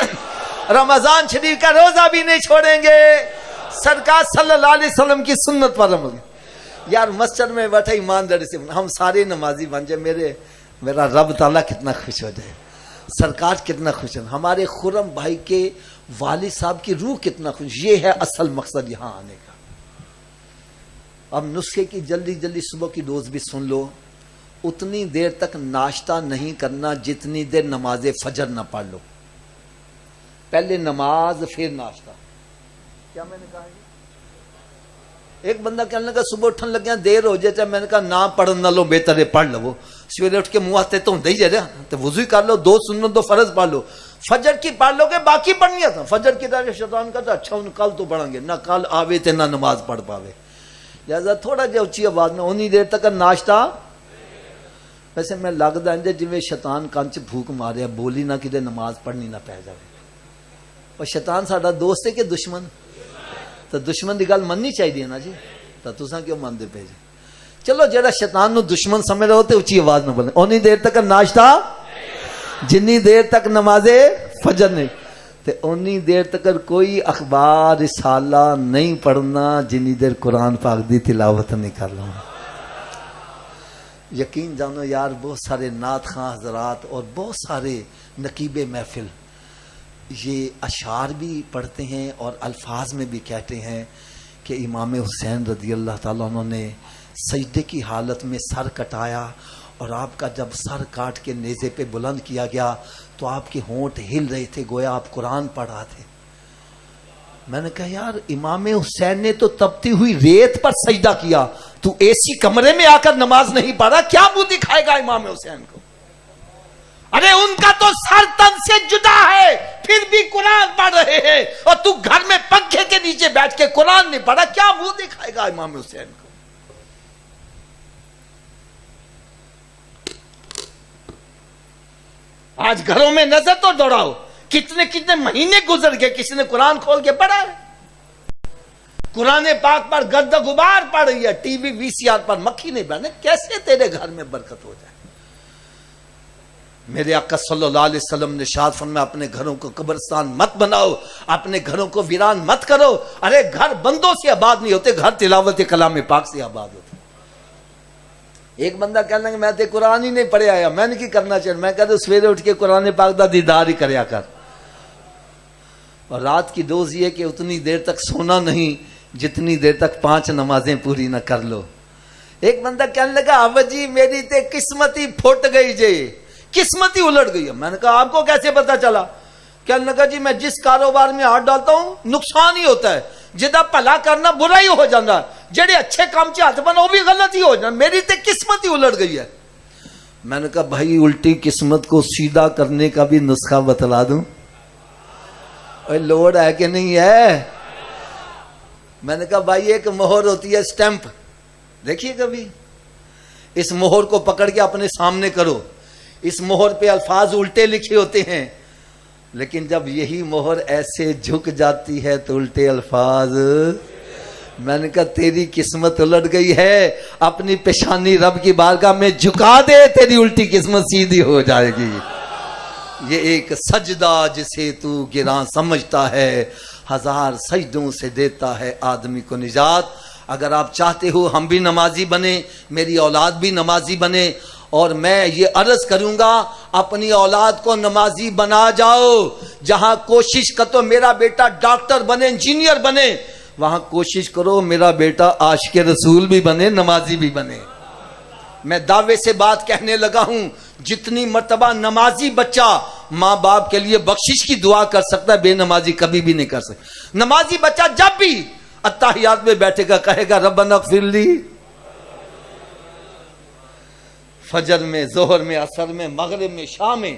رمضان شریف کا روزہ بھی نہیں چھوڑیں گے, سرکار صلی اللہ علیہ وسلم کی سنت پر عمل. یار مسجد میں بیٹھا ایمانداری سے ہم سارے نمازی بن جائے, میرا رب تعالیٰ کتنا خوش ہو جائے, سرکار کتنا خوش ہے, ہمارے خرم بھائی کے والد صاحب کی روح کتنا خوش. یہ ہے اصل مقصد یہاں آنے کا. اب نسخے کی جلدی جلدی صبح کی ڈوز بھی سن لو. اتنی دیر تک ناشتہ نہیں کرنا جتنی دیر نماز فجر نہ پڑھ لو. پہلے نماز پھر ناشتہ. کیا میں نے کہا جی؟ ایک بندہ کہنے لگا صبح اٹھن لگیا دیر ہو جائے, میں نے کہا نہ پڑھ نہ لو, بہتر ہے پڑھ لو. سویرے اٹھ کے منہ ہاتھ تو ہوتا ہی جا رہا, تو وضو ہی کر لو, 2 سنت 2 فرض پڑھ لو. فجر کی پڑھ لو گے باقی پڑھنی تھا. فجر کی طرح شیطان کہتا اچھا ان کل تو پڑھیں گے نہ, کل آوے تے نہ نماز پڑھ پاوے. لہذا تھوڑا جہا اچھی آواز میں اونی دیر تک ناشتہ. ویسے میں لگتا ہے جی شیطان کنچ بھوک ماریا بولی نہ کدے نماز پڑھنی نہ پی جائے. اور شیطان ساڈا دوست ہے کہ دشمن؟ تو دشمن کی گل مننی چاہیے نا جی. تو تساں کیوں منتے پے جی؟ چلو جہاں شیطان نو دشمن سمجھ رہے ہو تو اچھی آواز نہ بولے. اونی دیر تک ناشتہ جنی دیر تک نماز فجر نہیں تے اونی دیر تک کوئی اخبار رسالہ نہیں پڑھنا جنی دیر قرآن پاک دی تلاوت نہیں کر لوں. یقین جانو یار بہت سارے نعت خواں حضرات اور بہت سارے نقیب محفل یہ اشعار بھی پڑھتے ہیں اور الفاظ میں بھی کہتے ہیں کہ امام حسین رضی اللہ تعالیٰ عنہ نے سجدے کی حالت میں سر کٹایا اور آپ کا جب سر کاٹ کے نیزے پہ بلند کیا گیا تو آپ کے ہونٹ ہل رہے تھے گویا آپ قرآن پڑھ رہے تھے. میں نے کہا یار امام حسین نے تو تپتی ہوئی ریت پر سجدہ کیا, تو ایسی کمرے میں آ کر نماز نہیں پڑھا, کیا منہ دکھائے گا امام حسین کو؟ ارے ان کا تو سر تن سے جدا ہے پھر بھی قرآن پڑھ رہے ہیں, اور تو گھر میں پنکھے کے نیچے بیٹھ کے قرآن نہیں پڑھا, کیا منہ دکھائے گا امام حسین کو؟ آج گھروں میں نظر تو دوڑاؤ, کتنے مہینے گزر گئے کسی نے قرآن کھول کے پڑھا ہے؟ قرآن پاک پر گرد غبار پڑ رہی ہے, ٹی وی وی سی آر پر مکھی نہیں بہنے. کیسے تیرے گھر میں برکت ہو جائے؟ میرے آقا صلی اللہ علیہ وسلم نے ارشاد فرمایا اپنے گھروں کو قبرستان مت بناؤ, اپنے گھروں کو ویران مت کرو. ارے گھر بندوں سے آباد نہیں ہوتے, گھر تلاوت کلام پاک سے آباد ہوتے. ایک بندہ کہنا کہ میں تے قرآن ہی نہیں پڑھے آیا, میں نے کی کرنا چاہیے؟ میں کہتا سویرے اٹھ کے قرآن پاک دا دیدار ہی کریا کر, اور رات کی ڈوز یہ کہ اتنی دیر تک سونا نہیں جتنی دیر تک 5 نمازیں پوری نہ کر لو. ایک بندہ کہنے لگا اب جی میری تے قسمت ہی پھٹ گئی جی, قسمت ہی الٹ گئی ہے. میں نے کہا آپ کو کیسے پتا چلا؟ کہنے لگا جی میں جس کاروبار میں ہاتھ ڈالتا ہوں نقصان ہی ہوتا ہے, جدا بھلا کرنا برا ہی ہو جانا, جڑے اچھے کام چ ہاتھ بنا وہ بھی غلط ہی ہو جانا, میری تے قسمت ہی الٹ گئی ہے. میں نے کہا بھائی الٹی قسمت کو سیدھا کرنے کا بھی نسخہ بتلا دوں؟ لوڑ ہے کہ نہیں ہے؟ میں نے کہا بھائی ایک مہر ہوتی ہے سٹیمپ, دیکھیے کبھی اس مہر کو پکڑ کے اپنے سامنے کرو, اس مہر پہ الفاظ الٹے لکھے ہوتے ہیں, لیکن جب یہی مہر ایسے جھک جاتی ہے تو الٹے الفاظ. میں نے کہا تیری قسمت الٹ گئی ہے, اپنی پیشانی رب کی بارگاہ میں جھکا دے, تیری الٹی قسمت سیدھی ہو جائے گی. یہ ایک سجدہ جسے تو گراں سمجھتا ہے, 1000 سجدوں سے دیتا ہے آدمی کو نجات. اگر آپ چاہتے ہو ہم بھی نمازی بنے, میری اولاد بھی نمازی بنے, اور میں یہ عرض کروں گا اپنی اولاد کو نمازی بنا جاؤ. جہاں کوشش کرو میرا بیٹا ڈاکٹر بنے, انجینئر بنے, وہاں کوشش کرو میرا بیٹا عاشق رسول بھی بنے, نمازی بھی بنے. میں دعوے سے بات کہنے لگا ہوں, جتنی مرتبہ نمازی بچہ ماں باپ کے لیے بخشش کی دعا کر سکتا ہے, بے نمازی کبھی بھی نہیں کر سکتا. نمازی بچہ جب بھی اتحیات میں بیٹھے گا کہے گا ربنا اغفر لی, فجر میں, ظہر میں, عصر میں, مغرب میں, شام میں.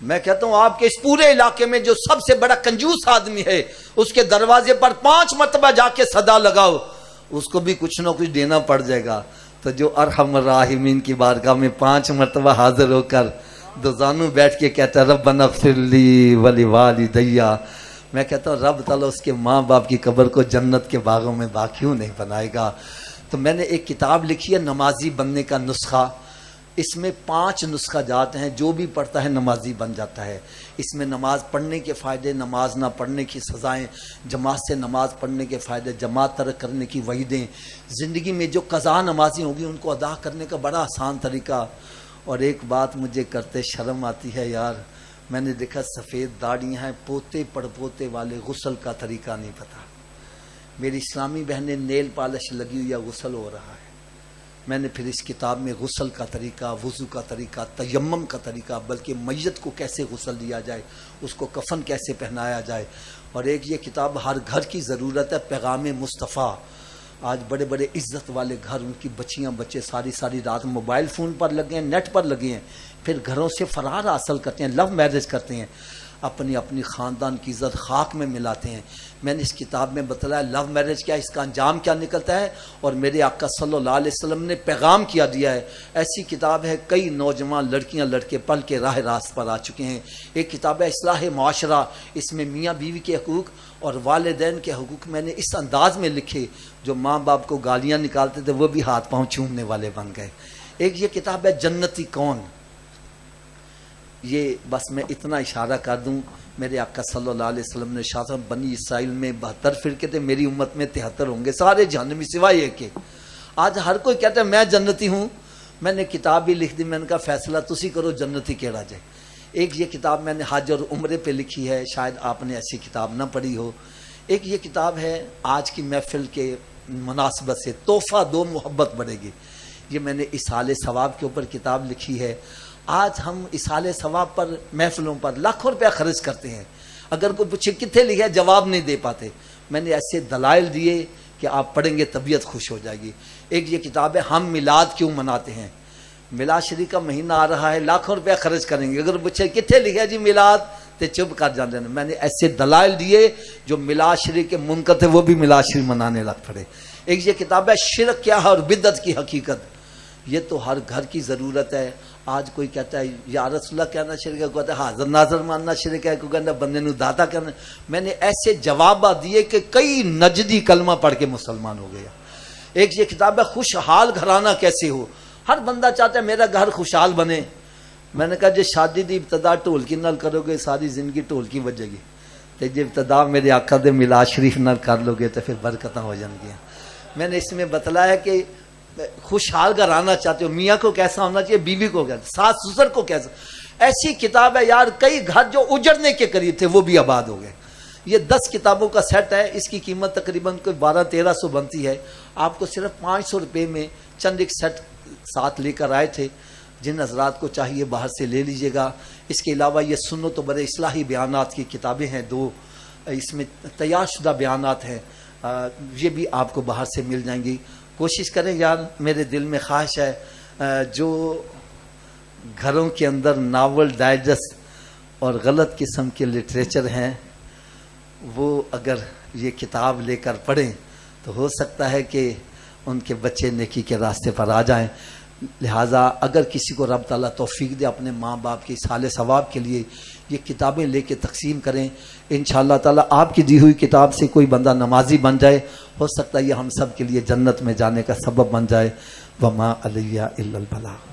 میں کہتا ہوں آپ کے اس پورے علاقے میں جو سب سے بڑا کنجوس آدمی ہے, اس کے دروازے پر 5 مرتبہ جا کے صدا لگاؤ, اس کو بھی کچھ نہ کچھ دینا پڑ جائے گا. تو جو ارحم الراحمین کی بارگاہ میں 5 مرتبہ حاضر ہو کر دوزانوں بیٹھ کے کہتا ہے ربنا اغفر لی ولوالدی, میں کہتا ہوں رب تعالیٰ اس کے ماں باپ کی قبر کو جنت کے باغوں میں باقیوں نہیں بنائے گا. تو میں نے ایک کتاب لکھی ہے نمازی بننے کا نسخہ, اس میں 5 نسخہ جات ہیں, جو بھی پڑھتا ہے نمازی بن جاتا ہے. اس میں نماز پڑھنے کے فائدے, نماز نہ پڑھنے کی سزائیں, جماعت سے نماز پڑھنے کے فائدے, جماعت ترک کرنے کی وعیدیں, زندگی میں جو قضا نمازی ہوگی ان کو ادا کرنے کا بڑا آسان طریقہ. اور ایک بات مجھے کرتے شرم آتی ہے یار, میں نے دیکھا سفید داڑیاں ہیں, پوتے پڑ پوتے والے غسل کا طریقہ نہیں پتا. میری اسلامی بہنیں نیل پالش لگی ہوئی یا غسل ہو رہا ہے. میں نے پھر اس کتاب میں غسل کا طریقہ, وضو کا طریقہ, تیمم کا طریقہ, بلکہ میت کو کیسے غسل دیا جائے, اس کو کفن کیسے پہنایا جائے. اور ایک یہ کتاب ہر گھر کی ضرورت ہے, پیغام مصطفیٰ. آج بڑے بڑے عزت والے گھر, ان کی بچیاں بچے ساری رات موبائل فون پر لگے ہیں, نیٹ پر لگے ہیں, پھر گھروں سے فرار حاصل کرتے ہیں, لو میرج کرتے ہیں. اپنی اپنی خاندان کی عزت خاک میں ملاتے ہیں. میں نے اس کتاب میں بتلایا لو میرج کیا، اس کا انجام کیا نکلتا ہے، اور میرے آقا صلی اللہ علیہ وسلم نے پیغام کیا دیا ہے. ایسی کتاب ہے، کئی نوجوان لڑکیاں لڑکے پل کے راہ راست پر آ چکے ہیں. ایک کتاب ہے اصلاح معاشرہ، اس میں میاں بیوی کے حقوق اور والدین کے حقوق میں نے اس انداز میں لکھے جو ماں باپ کو گالیاں نکالتے تھے وہ بھی ہاتھ پاؤں چومنے والے بن گئے. ایک یہ کتاب ہے جنتی کون. یہ بس میں اتنا اشارہ کر دوں، میرے آقا صلی اللہ علیہ وسلم نے ارشاد فرمایا بنی اسرائیل میں 72 فرقے تھے، میری امت میں 73 ہوں گے، سارے جہنمی سوائے ایک کے. آج ہر کوئی کہتا ہے میں جنتی ہوں. میں نے کتاب بھی لکھ دی، میں نے کہا فیصلہ تسی کرو جنتی کیڑا جائے. ایک یہ کتاب میں نے حج اور عمرے پہ لکھی ہے، شاید آپ نے ایسی کتاب نہ پڑھی ہو. ایک یہ کتاب ہے آج کی محفل کے مناسبت سے، تحفہ دو محبت بڑھے گی. یہ میں نے اصحال ثواب کے اوپر کتاب لکھی ہے. آج ہم اصحال ثواب پر محفلوں پر لاکھوں روپیہ خرچ کرتے ہیں، اگر کوئی پوچھے کتنے لکھا ہے جواب نہیں دے پاتے. میں نے ایسے دلائل دیے کہ آپ پڑھیں گے طبیعت خوش ہو جائے گی. ایک یہ کتاب ہے ہم میلاد کیوں مناتے ہیں. میلاد شریف کا مہینہ آ رہا ہے، لاکھوں روپیہ خرچ کریں گے، اگر پوچھے کتنے لکھا ہے جی میلاد تو چپ کر جاتے ہیں. میں نے ایسے دلائل دیے جو میلاد شریف کے منکر تھے وہ بھی میلاد شریف منانے لگ پڑے. ایک یہ کتاب ہے شرک کیا ہے اور بدعت کی حقیقت. یہ تو ہر گھر کی ضرورت ہے. آج کوئی کہتا ہے یا رسول اللہ کہنا شرک ہے، کوئی کہتا ہے حاضر ناظر ماننا شرک ہے، کوئی کہتا ہے بندے نو داتا کہنا. میں نے ایسے جوابات دیے کہ کئی نجدی کلمہ پڑھ کے مسلمان ہو گیا. ایک یہ کتاب ہے خوشحال گھرانہ کیسے ہو. ہر بندہ چاہتا ہے میرا گھر خوشحال بنے. میں نے کہا جی شادی دی ابتدا ٹھولکی نال کرو گے ساری زندگی ٹھولکی بجے گی، تو جی ابتدا میرے آقا دے میلاد شریف نال کر لو گے تو پھر برکتیں ہو جان گیا. میں نے اس میں بتلایا کہ خوشحال گھرانہ چاہتے ہو، میاں کو کیسا ہونا چاہیے، بیوی کو کیسا، ساس سسر کو کیسا. ایسی کتاب ہے یار، کئی گھر جو اجڑنے کے قریب تھے وہ بھی آباد ہو گئے. یہ 10 کتابوں کا سیٹ ہے، اس کی قیمت تقریباً کوئی 1200-1300 بنتی ہے. آپ کو صرف 500 روپے میں چند ایک سیٹ ساتھ لے کر آئے تھے. جن حضرات کو چاہیے باہر سے لے لیجئے گا. اس کے علاوہ یہ سنت و بڑے اصلاحی بیانات کی کتابیں ہیں 2، اس میں تیار شدہ بیانات ہیں، یہ بھی آپ کو باہر سے مل جائیں گی. کوشش کریں یار، میرے دل میں خواہش ہے جو گھروں کے اندر ناول ڈائجسٹ اور غلط قسم کے لٹریچر ہیں وہ اگر یہ کتاب لے کر پڑھیں تو ہو سکتا ہے کہ ان کے بچے نیکی کے راستے پر آ جائیں. لہٰذا اگر کسی کو رب تعالیٰ توفیق دے اپنے ماں باپ کے اصحال ثواب کے لیے یہ کتابیں لے کے تقسیم کریں. انشاءاللہ تعالیٰ آپ کی دی ہوئی کتاب سے کوئی بندہ نمازی بن جائے، ہو سکتا ہے یہ ہم سب کے لیے جنت میں جانے کا سبب بن جائے. وما علیہ الا البلاغ.